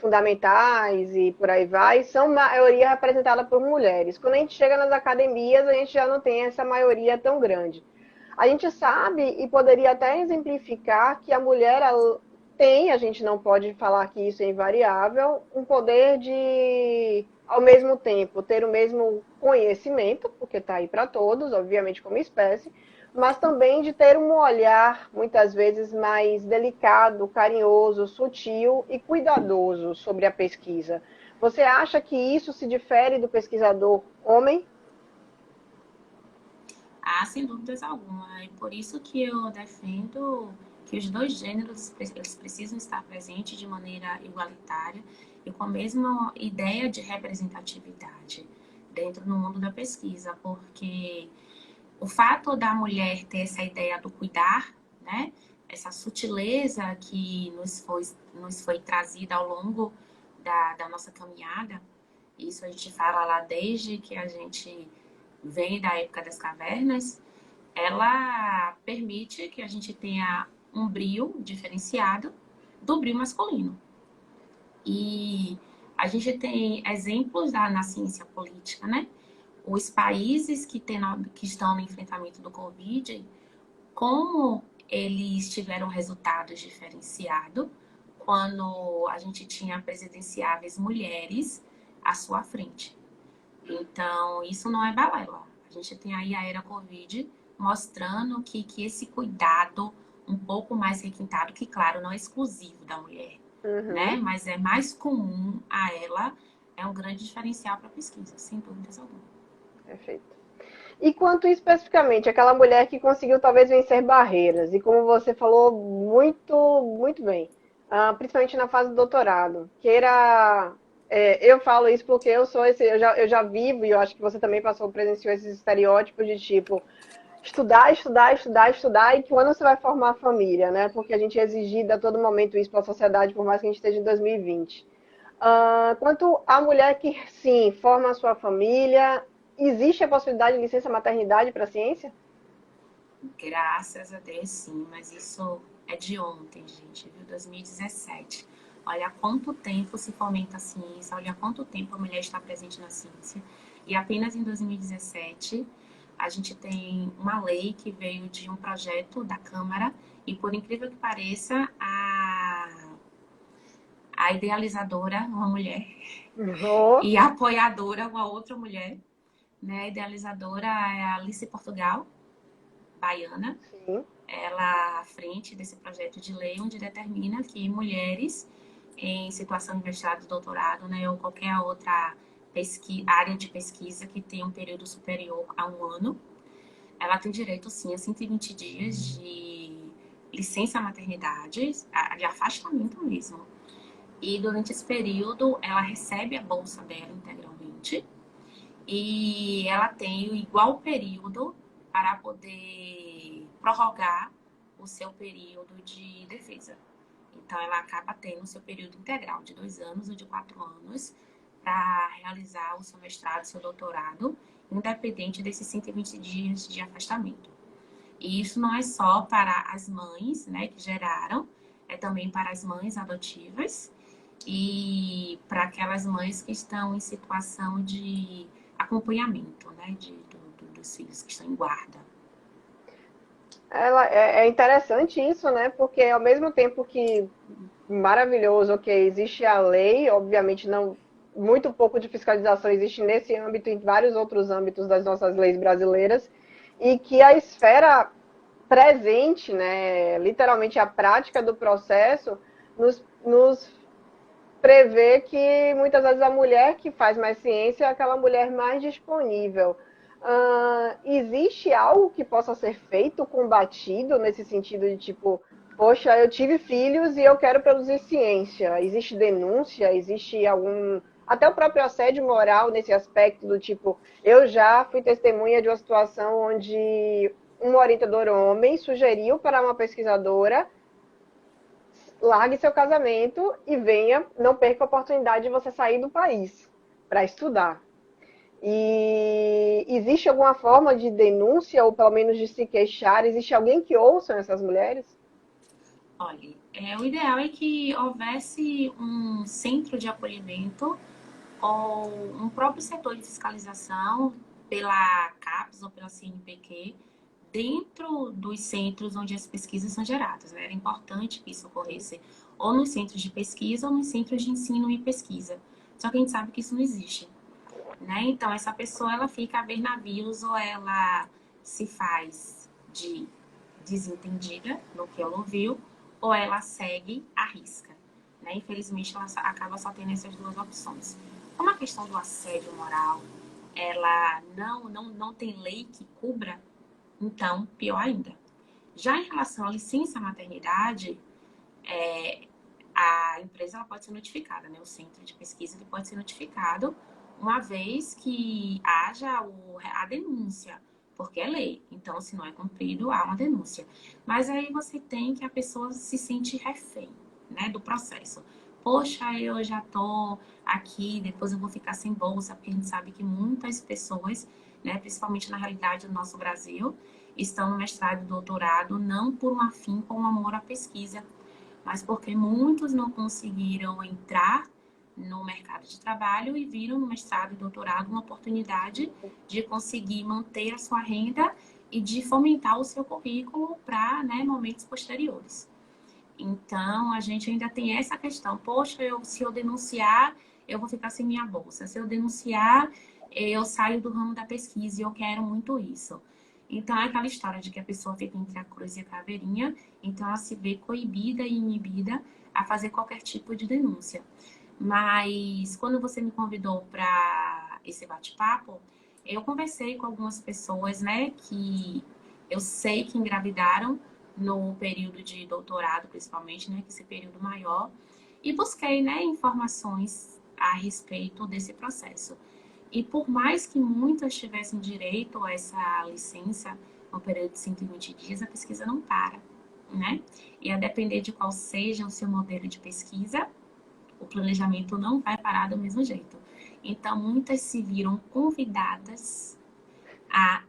fundamentais e por aí vai, são maioria representada por mulheres. Quando a gente chega nas academias, a gente já não tem essa maioria tão grande. A gente sabe e poderia até exemplificar que a mulher ela tem, a gente não pode falar que isso é invariável, um poder de, ao mesmo tempo, ter o mesmo conhecimento, porque está aí para todos, obviamente como espécie, mas também de ter um olhar, muitas vezes, mais delicado, carinhoso, sutil e cuidadoso sobre a pesquisa. Você acha que isso se difere do pesquisador homem? Sem dúvidas alguma. É por isso que eu defendo que os dois gêneros eles precisam estar presentes de maneira igualitária e com a mesma ideia de representatividade dentro do mundo da pesquisa, porque o fato da mulher ter essa ideia do cuidar, né, essa sutileza que nos foi trazida ao longo da nossa caminhada, isso a gente fala lá desde que a gente vem da época das cavernas, ela permite que a gente tenha um brio diferenciado do brio masculino. E a gente tem exemplos na ciência política, né? Os países que estão no enfrentamento do Covid, como eles tiveram resultados diferenciados quando a gente tinha presidenciáveis mulheres à sua frente. Então, isso não é balela. A gente tem aí a era Covid mostrando que esse cuidado um pouco mais requintado, que claro, não é exclusivo da mulher, né? Uhum. Mas é mais comum a ela, é um grande diferencial para a pesquisa, sem dúvidas alguma. Perfeito. E quanto especificamente aquela mulher que conseguiu talvez vencer barreiras, e como você falou muito bem, principalmente na fase do doutorado, queira, eu falo isso porque eu sou esse, eu já vivo, e eu acho que você também presenciou esses estereótipos de tipo, estudar, e que quando você vai formar a família, né? Porque a gente é exigida a todo momento isso para a sociedade, por mais que a gente esteja em 2020. Quanto à mulher que, sim, forma a sua família, existe a possibilidade de licença maternidade para a ciência? Graças a Deus, sim, mas isso é de ontem, gente, viu? 2017. Olha há quanto tempo se fomenta a ciência, olha há quanto tempo a mulher está presente na ciência. E apenas em 2017 a gente tem uma lei que veio de um projeto da Câmara e, por incrível que pareça, a idealizadora, uma mulher, Oh, e a apoiadora, uma outra mulher, né? A idealizadora é a Alice Portugal, baiana, sim. ela à frente desse projeto de lei, onde determina que mulheres em situação de mestrado, doutorado, né, ou qualquer outra área de pesquisa que tenha um período superior a um ano, ela tem direito, sim, a 120 dias de licença maternidade, de afastamento mesmo. E durante esse período, ela recebe a bolsa dela integralmente e ela tem o igual período para poder prorrogar o seu período de defesa. Então, ela acaba tendo o seu período integral de 2 anos ou de 4 anos para realizar o seu mestrado, o seu doutorado, independente desses 120 dias de afastamento. E isso não é só para as mães, né, que geraram, é também para as mães adotivas e para aquelas mães que estão em situação de acompanhamento, né, dos filhos que estão em guarda. É interessante isso, né? Porque ao mesmo tempo que maravilhoso, ok, existe a lei, obviamente não, muito pouco de fiscalização existe nesse âmbito e em vários outros âmbitos das nossas leis brasileiras, e que a esfera presente, né, literalmente a prática do processo, nos prevê que muitas vezes a mulher que faz mais ciência é aquela mulher mais disponível. Existe algo que possa ser feito, combatido, nesse sentido de tipo, poxa, eu tive filhos e eu quero produzir ciência. Existe denúncia? Existe algum. Até o próprio assédio moral nesse aspecto do tipo, eu já fui testemunha de uma situação onde um orientador homem sugeriu para uma pesquisadora largue seu casamento e venha, não perca a oportunidade de você sair do país para estudar. E existe alguma forma de denúncia, ou pelo menos de se queixar? Existe alguém que ouça essas mulheres? Olha, o ideal é que houvesse um centro de acolhimento ou um próprio setor de fiscalização pela CAPES ou pela CNPq dentro dos centros onde as pesquisas são geradas, né? Era importante que isso ocorresse ou nos centros de pesquisa ou nos centros de ensino e pesquisa. Só que a gente sabe que isso não existe, né? Então, essa pessoa, ela fica a ver navios ou ela se faz de desentendida no que ela ouviu ou ela segue a risca, né? Infelizmente, ela acaba só tendo essas duas opções. Como a questão do assédio moral, ela não tem lei que cubra, então, pior ainda. Já em relação à licença maternidade, a empresa ela pode ser notificada, né? O centro de pesquisa ele pode ser notificado uma vez que haja a denúncia, porque é lei. Então, se não é cumprido, há uma denúncia. Mas aí você tem que a pessoa se sente refém, né, do processo. Poxa, eu já tô aqui, depois eu vou ficar sem bolsa, porque a gente sabe que muitas pessoas, né, principalmente na realidade do nosso Brasil, estão no mestrado e doutorado não por um afim com um amor à pesquisa, mas porque muitos não conseguiram entrar no mercado de trabalho e viram no mestrado e doutorado uma oportunidade de conseguir manter a sua renda e de fomentar o seu currículo para, né, momentos posteriores. Então, a gente ainda tem essa questão. Poxa, se eu denunciar, eu vou ficar sem minha bolsa. Se eu denunciar, eu saio do ramo da pesquisa e eu quero muito isso. Então, é aquela história de que a pessoa fica entre a cruz e a caveirinha, então ela se vê coibida e inibida a fazer qualquer tipo de denúncia. Mas, quando você me convidou para esse bate-papo, eu conversei com algumas pessoas, né, que eu sei que engravidaram no período de doutorado, principalmente, né, que esse período maior, e busquei, né, informações a respeito desse processo. E por mais que muitas tivessem direito a essa licença no período de 120 dias, a pesquisa não para, né? E a depender de qual seja o seu modelo de pesquisa, o planejamento não vai parar do mesmo jeito. Então, muitas se viram convidadas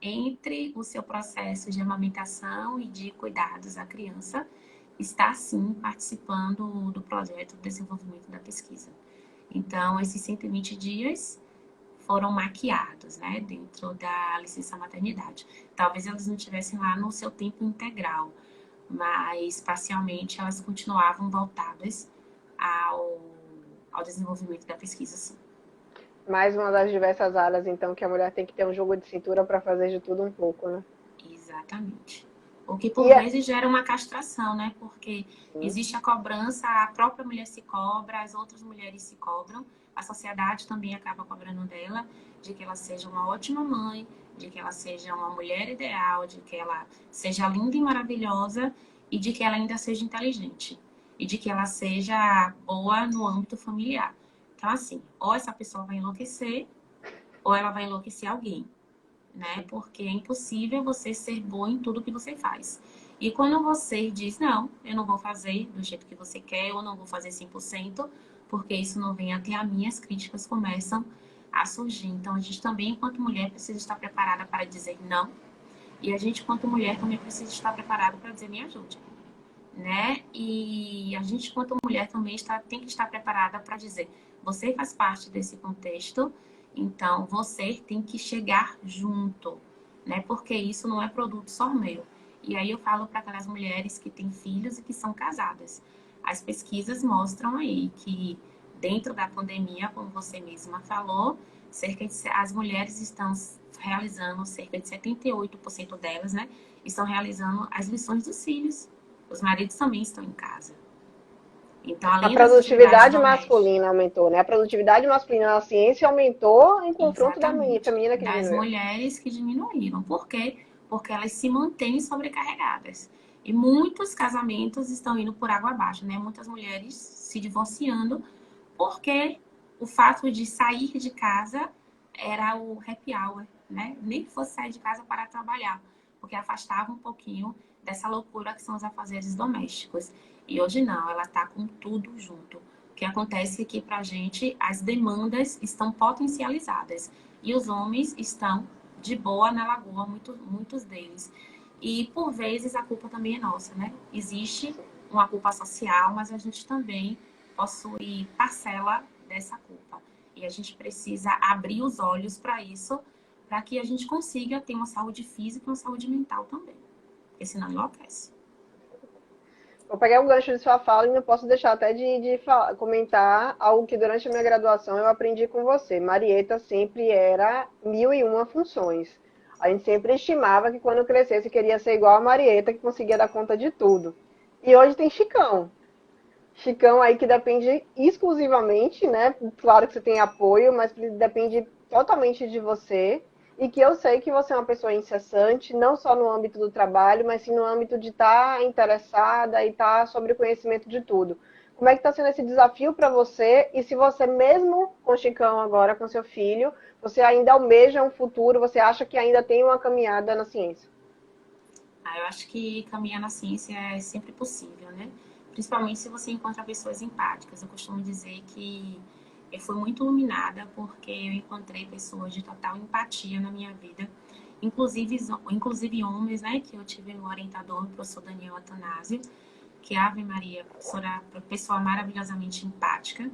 entre o seu processo de amamentação e de cuidados à criança, está sim participando do projeto de desenvolvimento da pesquisa. Então, esses 120 dias foram maquiados, né, dentro da licença maternidade. Talvez elas não estivessem lá no seu tempo integral, mas parcialmente elas continuavam voltadas ao, ao desenvolvimento da pesquisa, sim. Mais uma das diversas áreas, então, que a mulher tem que ter um jogo de cintura para fazer de tudo um pouco, né? Exatamente. O que E por é... vezes gera uma castração, né? Porque existe a cobrança, a própria mulher se cobra, as outras mulheres se cobram, a sociedade também acaba cobrando dela, de que ela seja uma ótima mãe, de que ela seja uma mulher ideal, de que ela seja linda e maravilhosa e de que ela ainda seja inteligente e de que ela seja boa no âmbito familiar. Então, assim, ou essa pessoa vai enlouquecer ou ela vai enlouquecer alguém, né? Porque é impossível você ser boa em tudo que você faz. E quando você diz, não, eu não vou fazer do jeito que você quer, ou não vou fazer 100%, porque isso não vem até a mim, as críticas começam a surgir. Então, a gente também, enquanto mulher, precisa estar preparada para dizer não. E a gente, enquanto mulher, também precisa estar preparada para dizer me ajude, né? E a gente, enquanto mulher, também tem que estar preparada para dizer você faz parte desse contexto, então você tem que chegar junto, né? Porque isso não é produto só meu. E aí eu falo para aquelas mulheres que têm filhos e que são casadas. As pesquisas mostram aí que dentro da pandemia, como você mesma falou, as mulheres estão realizando, cerca de 78% delas, né, estão realizando as lições dos filhos. Os maridos também estão em casa. Então, A além das atividades produtividade domésticas, masculina aumentou, né? A produtividade masculina na ciência aumentou em confronto da exatamente, feminina que das diminuiu. mulheres que diminuíram. Por quê? Porque elas se mantêm sobrecarregadas. E muitos casamentos estão indo por água abaixo, né? Muitas mulheres se divorciando porque o fato de sair de casa era o happy hour, né? Nem que fosse sair de casa para trabalhar, porque afastava um pouquinho dessa loucura que são os afazeres domésticos. E hoje não, ela está com tudo junto. O que acontece é que para a gente as demandas estão potencializadas e os homens estão de boa na lagoa, muitos deles. E por vezes a culpa também é nossa, né? Existe uma culpa social, mas a gente também possui parcela dessa culpa. E a gente precisa abrir os olhos para isso, para que a gente consiga ter uma saúde física e uma saúde mental também. Porque senão enlouquece. Vou pegar o gancho de sua fala e não posso deixar até de comentar algo que durante a minha graduação eu aprendi com você. Marieta sempre era mil e uma funções. A gente sempre estimava que quando crescesse queria ser igual a Marieta, que conseguia dar conta de tudo. E hoje tem Chicão. Chicão aí que depende exclusivamente, né? Claro que você tem apoio, mas depende totalmente de você. E que eu sei que você é uma pessoa incessante, não só no âmbito do trabalho, mas sim no âmbito de estar interessada e estar sobre o conhecimento de tudo. Como é que está sendo esse desafio para você? E se você mesmo com o Chicão agora, com seu filho, você ainda almeja um futuro, você acha que ainda tem uma caminhada na ciência? Eu acho que caminhar na ciência é sempre possível, né? Principalmente se você encontra pessoas empáticas. Eu costumo dizer que eu fui muito iluminada porque eu encontrei pessoas de total empatia na minha vida, inclusive homens, né? Que eu tive um orientador, o professor Daniel Atanásio, que é Ave Maria, professora, pessoa maravilhosamente empática.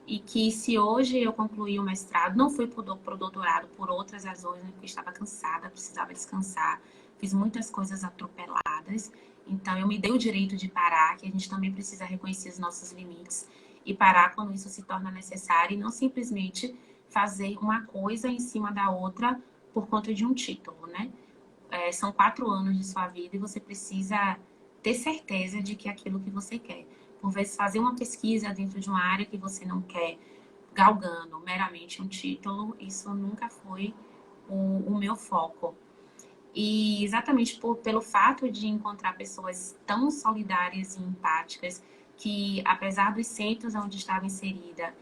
E que se hoje eu concluí o mestrado, não fui para o doutorado por outras razões, né, porque eu estava cansada, precisava descansar, fiz muitas coisas atropeladas, então eu me dei o direito de parar, que a gente também precisa reconhecer os nossos limites e parar quando isso se torna necessário e não simplesmente fazer uma coisa em cima da outra por conta de um título, né? São 4 anos de sua vida e você precisa ter certeza de que é aquilo que você quer. Por vezes, fazer uma pesquisa dentro de uma área que você não quer, galgando meramente um título, isso nunca foi o meu foco. E exatamente pelo fato de encontrar pessoas tão solidárias e empáticas, que apesar dos centros onde estava inserida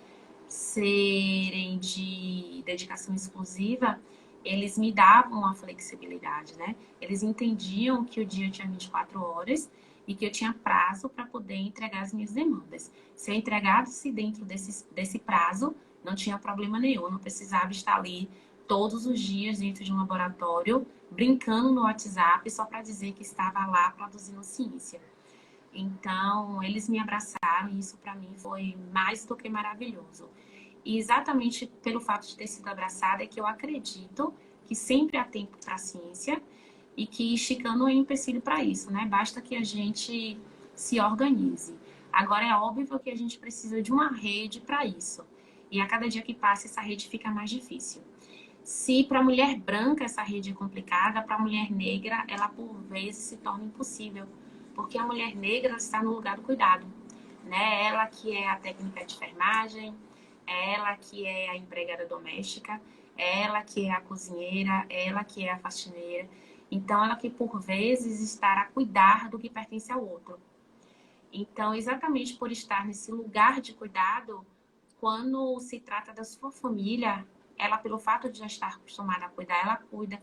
serem de dedicação exclusiva, eles me davam uma flexibilidade, né? Eles entendiam que o dia tinha 24 horas e que eu tinha prazo para poder entregar as minhas demandas. Se eu entregasse dentro desse prazo, não tinha problema nenhum, eu não precisava estar ali todos os dias dentro de um laboratório, brincando no WhatsApp só para dizer que estava lá produzindo ciência. Então, eles me abraçaram e isso para mim foi mais do que maravilhoso. E exatamente pelo fato de ter sido abraçada é que eu acredito que sempre há tempo para a ciência e que Chicano é um empecilho para isso, né? Basta que a gente se organize. Agora é óbvio que a gente precisa de uma rede para isso. E a cada dia que passa, essa rede fica mais difícil. Se para a mulher branca essa rede é complicada, para a mulher negra ela por vezes se torna impossível, porque a mulher negra está no lugar do cuidado, né? Ela que é a técnica de enfermagem, é ela que é a empregada doméstica, é ela que é a cozinheira, é ela que é a faxineira. Então ela que por vezes está a cuidar do que pertence ao outro. Então, exatamente por estar nesse lugar de cuidado, quando se trata da sua família, ela, pelo fato de já estar acostumada a cuidar, ela cuida.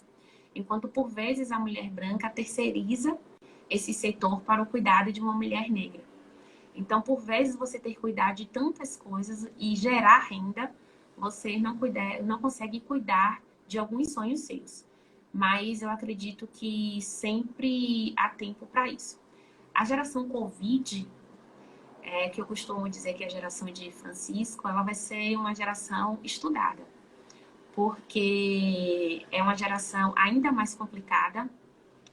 Enquanto, por vezes, a mulher branca terceiriza esse setor para o cuidado de uma mulher negra. Então, por vezes, você ter que cuidar de tantas coisas e gerar renda, você não consegue cuidar de alguns sonhos seus. Mas eu acredito que sempre há tempo para isso. A geração Covid, que eu costumo dizer que é a geração de Francisco, ela vai ser uma geração estudada, porque é uma geração ainda mais complicada,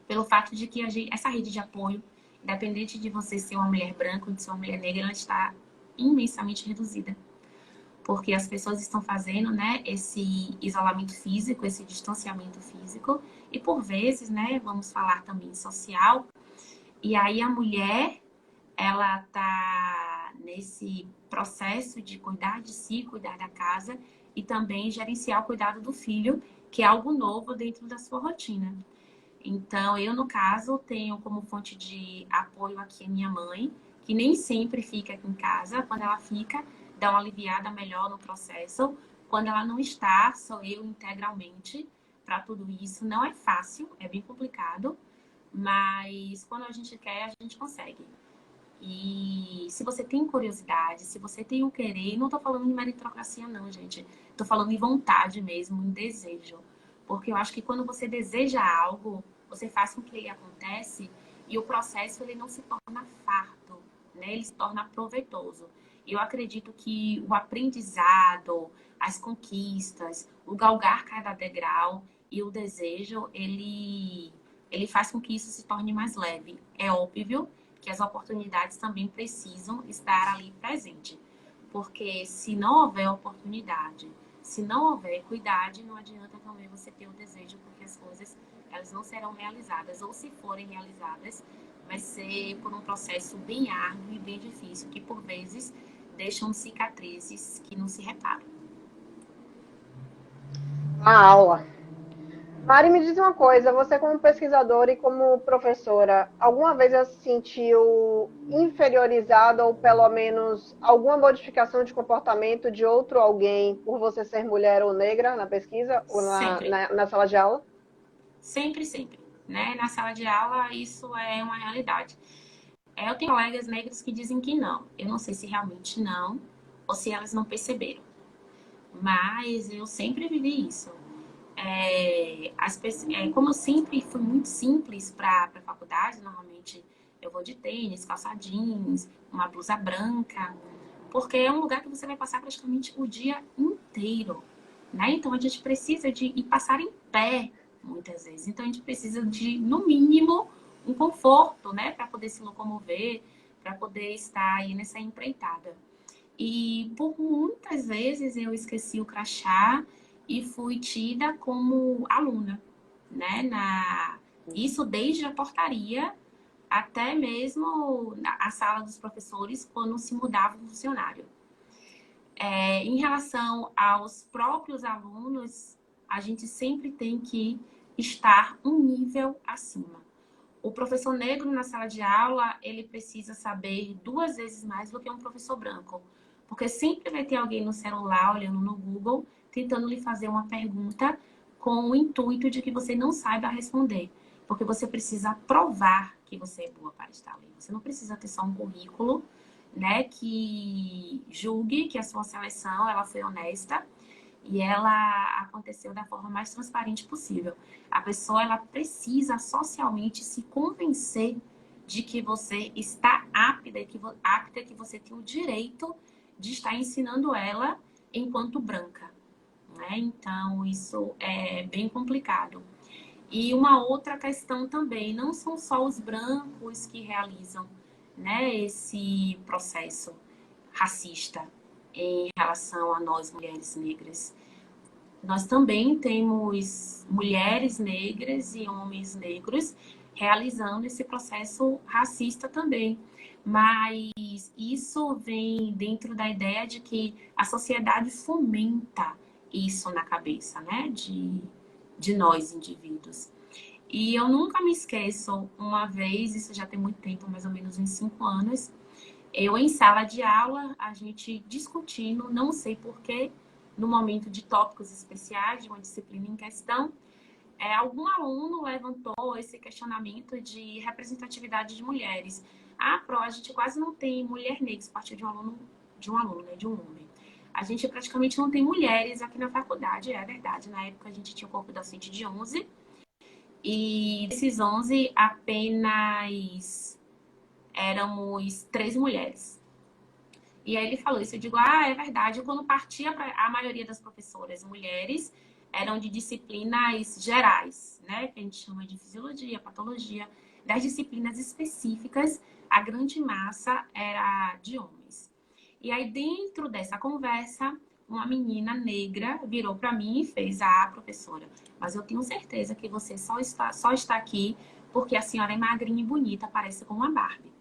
pelo fato de que essa rede de apoio, independente de você ser uma mulher branca ou de ser uma mulher negra, ela está imensamente reduzida. Porque as pessoas estão fazendo, né, esse isolamento físico, esse distanciamento físico, e por vezes, né, vamos falar também social, e aí a mulher, ela tá nesse processo de cuidar de si, cuidar da casa, e também gerenciar o cuidado do filho, que é algo novo dentro da sua rotina. Então, eu, no caso, tenho como fonte de apoio aqui a minha mãe, que nem sempre fica aqui em casa. Quando ela fica, dá uma aliviada melhor no processo. Quando ela não está, sou eu integralmente para tudo isso. Não é fácil, é bem complicado, mas quando a gente quer, a gente consegue. E se você tem curiosidade, se você tem o querer, não tô falando em meritocracia não, gente. Tô falando em vontade mesmo, em desejo. Porque eu acho que quando você deseja algo, você faz com que ele aconteça e o processo ele não se torna farto, né? Ele se torna proveitoso. E eu acredito que o aprendizado, as conquistas, o galgar cada degrau e o desejo, ele faz com que isso se torne mais leve. É óbvio que as oportunidades também precisam estar ali presente. Porque se não houver oportunidade, se não houver equidade, não adianta também você ter o desejo, porque as coisas elas não serão realizadas. Ou se forem realizadas, vai ser por um processo bem árduo e bem difícil, que por vezes deixam cicatrizes que não se reparam. A aula. Mari, me diz uma coisa, você como pesquisadora e como professora, alguma vez já se sentiu inferiorizada ou pelo menos alguma modificação de comportamento de outro alguém por você ser mulher ou negra na pesquisa ou Sempre. na sala de aula? Sempre, sempre. Né? Na sala de aula, isso é uma realidade. Eu tenho colegas negros que dizem que não. Eu não sei se realmente não, ou se elas não perceberam. Mas eu sempre vivi isso. Como eu sempre fui muito simples para a faculdade, normalmente eu vou de tênis, calça jeans, uma blusa branca, porque é um lugar que você vai passar praticamente o dia inteiro, né? Então a gente precisa de ir passar em pé muitas vezes. Então a gente precisa de, no mínimo, um conforto, né, para poder se locomover, para poder estar aí nessa empreitada. E por muitas vezes eu esqueci o crachá e fui tida como aluna, né? Isso desde a portaria até mesmo a sala dos professores quando se mudava o funcionário. Em relação aos próprios alunos, a gente sempre tem que estar um nível acima. O professor negro na sala de aula, ele precisa saber 2 vezes mais do que um professor branco. Porque sempre vai ter alguém no celular, olhando no Google, tentando lhe fazer uma pergunta com o intuito de que você não saiba responder. Porque você precisa provar que você é boa para estar ali. Você não precisa ter só um currículo, né, que julgue que a sua seleção ela foi honesta e ela aconteceu da forma mais transparente possível. A pessoa ela precisa socialmente se convencer de que você está apta, que você tem o direito de estar ensinando ela enquanto branca, né? Então isso é bem complicado. E uma outra questão também, não são só os brancos que realizam, né, esse processo racista em relação a nós mulheres negras. Nós também temos mulheres negras e homens negros realizando esse processo racista também. Mas isso vem dentro da ideia de que a sociedade fomenta isso na cabeça, né? De nós, indivíduos. E eu nunca me esqueço, uma vez, isso já tem muito tempo, mais ou menos uns 5 anos, eu em sala de aula, a gente discutindo, não sei porquê, no momento de tópicos especiais, de uma disciplina em questão, algum aluno levantou esse questionamento de representatividade de mulheres. A gente quase não tem mulher negra, a partir de um aluno, né, de um homem. A gente praticamente não tem mulheres aqui na faculdade, é verdade. Na época a gente tinha um corpo docente de 11, e desses 11, apenas éramos 3 mulheres. E aí ele falou isso, eu digo, é verdade, quando partia para a maioria das professoras mulheres, eram de disciplinas gerais, né? Que a gente chama de fisiologia, patologia. Das disciplinas específicas, a grande massa era de homens. E aí, dentro dessa conversa, uma menina negra virou para mim e fez: "Ah, professora, mas eu tenho certeza que você só está aqui porque a senhora é magrinha e bonita, parece com uma Barbie."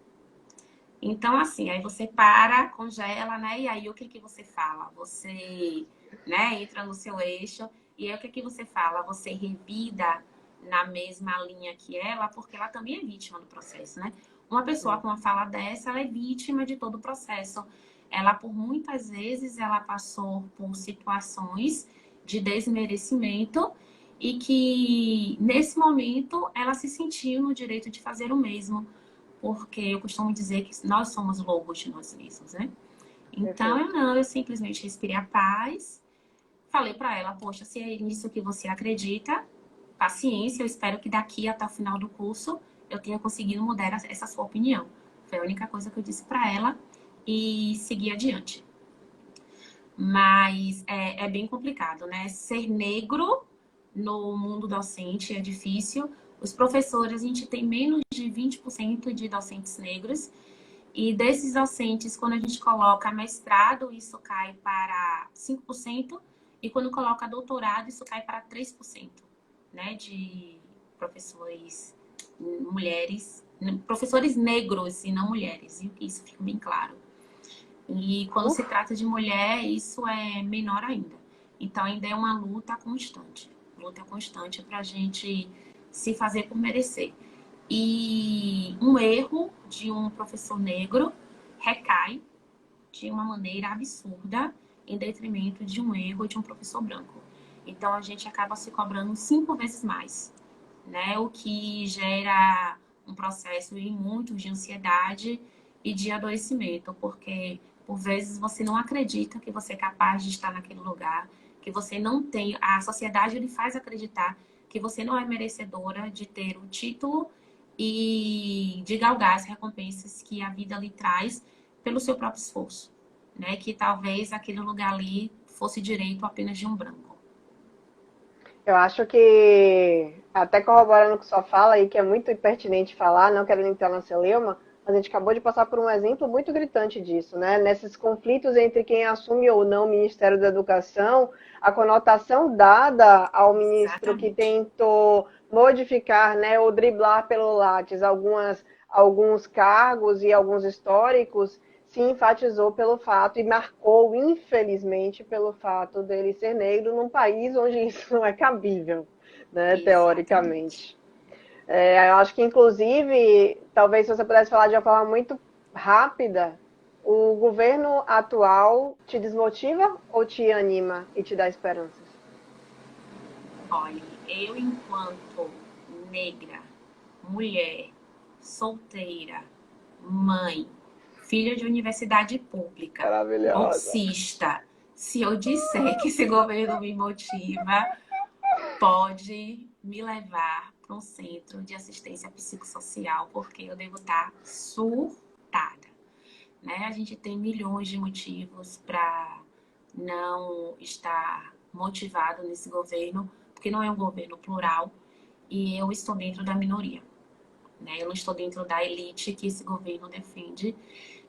Então, assim, aí você para, congela, né? E aí o que que você fala? Você, né, entra no seu eixo. E aí o que que você fala? Você revida na mesma linha que ela, porque ela também é vítima do processo, né? Uma pessoa com uma fala dessa, ela é vítima de todo o processo. Ela, por muitas vezes, ela passou por situações de desmerecimento e que, nesse momento, ela se sentiu no direito de fazer o mesmo, porque eu costumo dizer que nós somos lobos de nós mesmos, né? Então, eu simplesmente respirei a paz, falei para ela: "Poxa, se é nisso que você acredita, paciência, eu espero que daqui até o final do curso eu tenha conseguido mudar essa sua opinião." Foi a única coisa que eu disse para ela e segui adiante. Mas é bem complicado, né? Ser negro no mundo docente é difícil. Os professores, a gente tem menos de 20% de docentes negros. E desses docentes, quando a gente coloca mestrado, isso cai para 5%. E quando coloca doutorado, isso cai para 3%, né? De professores mulheres, professores negros e não mulheres. E isso fica bem claro. E quando se trata de mulher, isso é menor ainda. Então, ainda é uma luta constante. Luta constante para a gente se fazer por merecer. E um erro de um professor negro recai de uma maneira absurda em detrimento de um erro de um professor branco. Então, a gente acaba se cobrando 5 vezes mais, né? O que gera um processo em muitos de ansiedade e de adoecimento, porque por vezes você não acredita que você é capaz de estar naquele lugar, que você não tem, a sociedade lhe faz acreditar que você não é merecedora de ter o título e de galgar as recompensas que a vida lhe traz pelo seu próprio esforço, né? Que talvez aquele lugar ali fosse direito apenas de um branco. Eu acho que, até corroborando com sua fala aí, que é muito pertinente falar, não querendo entrar na celeuma, mas a gente acabou de passar por um exemplo muito gritante disso, né? Nesses conflitos entre quem assume ou não o Ministério da Educação, a conotação dada ao ministro que Exatamente. tentou modificar, né, ou driblar pelo látis alguns cargos e alguns históricos, se enfatizou pelo fato e marcou, infelizmente, pelo fato dele ser negro num país onde isso não é cabível, né, Exatamente. teoricamente. Eu acho que, inclusive, talvez se você pudesse falar de uma forma muito rápida, o governo atual te desmotiva ou te anima e te dá esperanças? Olha, eu enquanto negra, mulher, solteira, mãe, filha de universidade pública, Maravilhosa. bolsista, se eu disser que esse governo me motiva, pode me levar para um centro de assistência psicossocial, porque eu devo estar surtada, né? A gente tem milhões de motivos para não estar motivado nesse governo, porque não é um governo plural e eu estou dentro da minoria, né? Eu não estou dentro da elite que esse governo defende.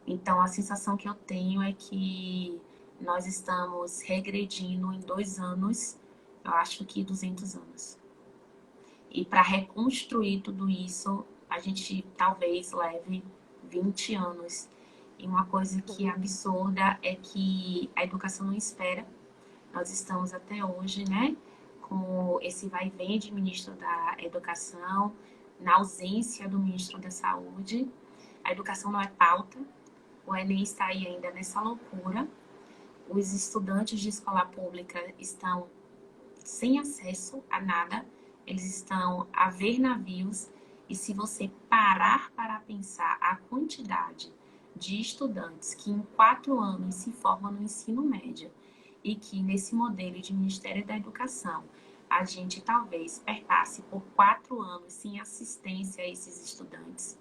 Então, a sensação que eu tenho é que nós estamos regredindo em 2 anos, eu acho que 200 anos. E para reconstruir tudo isso, a gente talvez leve 20 anos. E uma coisa que é absurda é que a educação não espera. Nós estamos até hoje, né, com esse vai e vem de ministro da Educação, na ausência do ministro da Saúde. A educação não é pauta, o Enem está aí ainda nessa loucura. Os estudantes de escola pública estão sem acesso a nada, eles estão a ver navios. E se você parar para pensar a quantidade de estudantes que em 4 anos se formam no ensino médio e que nesse modelo de Ministério da Educação a gente talvez perpasse por 4 anos sem assistência a esses estudantes,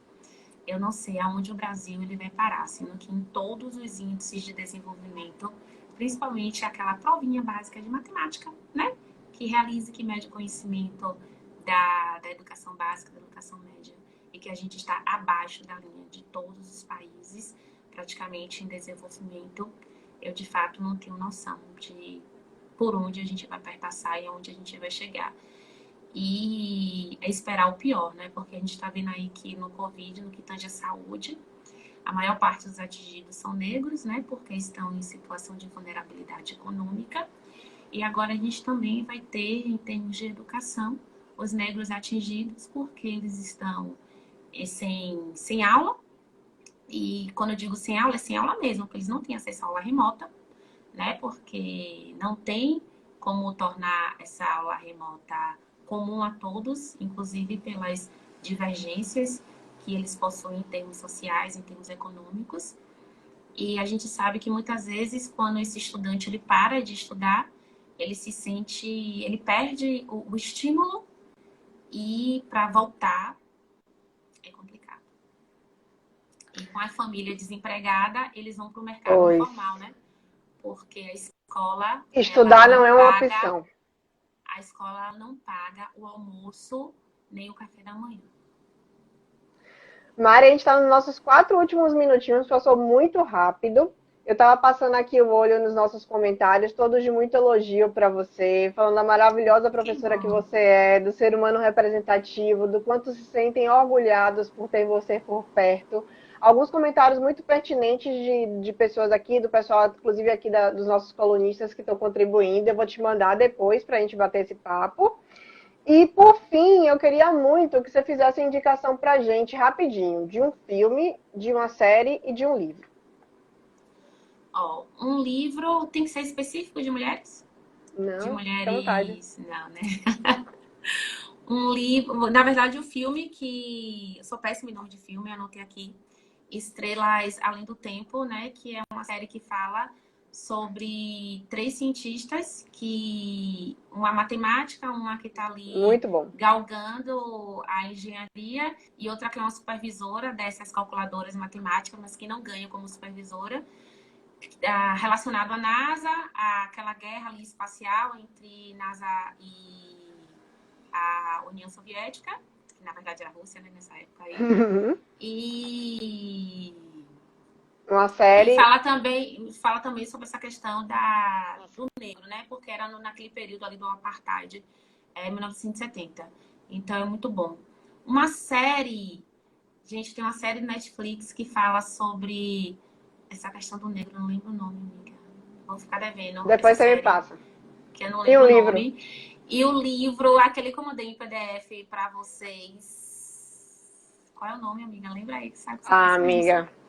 eu não sei aonde o Brasil ele vai parar, sendo que em todos os índices de desenvolvimento, principalmente aquela provinha básica de matemática, né? que realiza, que mede o conhecimento da educação básica, da educação média, e que a gente está abaixo da linha de todos os países, praticamente em desenvolvimento, eu de fato não tenho noção de por onde a gente vai perpassar e aonde a gente vai chegar. E é esperar o pior, né? Porque a gente está vendo aí que no Covid, no que tange a saúde, a maior parte dos atingidos são negros, né? Porque estão em situação de vulnerabilidade econômica. E agora a gente também vai ter, em termos de educação, os negros atingidos porque eles estão sem aula. E quando eu digo sem aula, é sem aula mesmo, porque eles não têm acesso à aula remota, né? Porque não tem como tornar essa aula remota comum a todos, inclusive pelas divergências que eles possuem em termos sociais, em termos econômicos. E a gente sabe que muitas vezes, quando esse estudante ele para de estudar, ele se sente, ele perde o estímulo e para voltar é complicado. E com a família desempregada, eles vão para o mercado informal, né? Porque a escola... Estudar não é uma opção. A escola não paga o almoço nem o café da manhã. Mari, a gente está nos nossos 4 últimos minutinhos, passou muito rápido. Eu estava passando aqui o olho nos nossos comentários, todos de muito elogio para você, falando da maravilhosa professora que você é, do ser humano representativo, do quanto se sentem orgulhados por ter você por perto. Alguns comentários muito pertinentes de pessoas aqui, do pessoal, inclusive aqui dos nossos colunistas que estão contribuindo. Eu vou te mandar depois para a gente bater esse papo. E, por fim, eu queria muito que você fizesse a indicação pra gente, rapidinho, de um filme, de uma série e de um livro. Ó, um livro tem que ser específico de mulheres? Não, de mulheres... fica à vontade. Não, né? Um livro... Na verdade, um filme que... Eu sou péssima em nome de filme, eu anotei aqui. Estrelas Além do Tempo, né? Que é uma série que fala sobre 3 cientistas, que uma matemática, uma que está ali Muito bom. galgando a engenharia e outra que é uma supervisora dessas calculadoras matemáticas, mas que não ganha como supervisora, relacionado à NASA, aquela guerra ali espacial entre NASA e a União Soviética, que na verdade era a Rússia, né, nessa época aí. E uma série. E fala também sobre essa questão do negro, né? Porque era naquele período ali do apartheid, 1970. Então é muito bom. Uma série, gente, tem uma série do Netflix que fala sobre essa questão do negro, não lembro o nome, amiga. Vou ficar devendo. Depois você me passa. Que eu não lembro o nome. E o livro, aquele que eu mandei em PDF para vocês. Qual é o nome, amiga? Lembra aí que sabe que você amiga. Isso.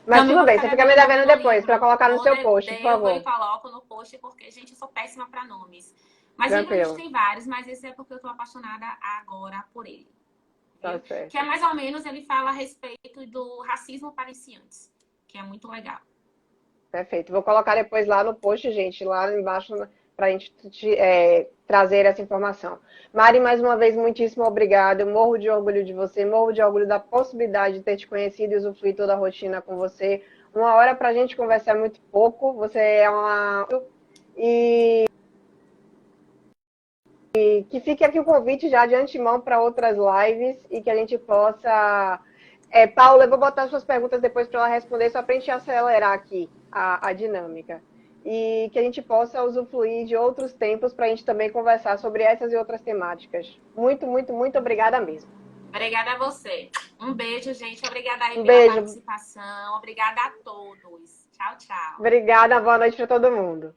Mas tudo bem, você fica me devendo depois, para colocar no seu post, por favor. Eu coloco no post, porque, gente, eu sou péssima para nomes. Mas livro a gente tem vários, mas esse é porque eu tô apaixonada agora por ele. Tá certo. Que é mais ou menos, ele fala a respeito do racismo para iniciantes, que é muito legal. Perfeito. Vou colocar depois lá no post, gente, lá embaixo, para a gente trazer essa informação. Mari, mais uma vez, muitíssimo obrigada. Eu morro de orgulho de você, morro de orgulho da possibilidade de ter te conhecido e usufruir toda a rotina com você. 1 hora para a gente conversar muito pouco. Você é uma... E que fique aqui o convite já de antemão para outras lives e que a gente possa... Paula, eu vou botar suas perguntas depois para ela responder, só para a gente acelerar aqui a dinâmica. E que a gente possa usufruir de outros tempos para a gente também conversar sobre essas e outras temáticas. Muito, muito, muito obrigada mesmo. Obrigada a você. Um beijo, gente. Obrigada aí pela participação. Obrigada a todos. Tchau, tchau. Obrigada, boa noite para todo mundo.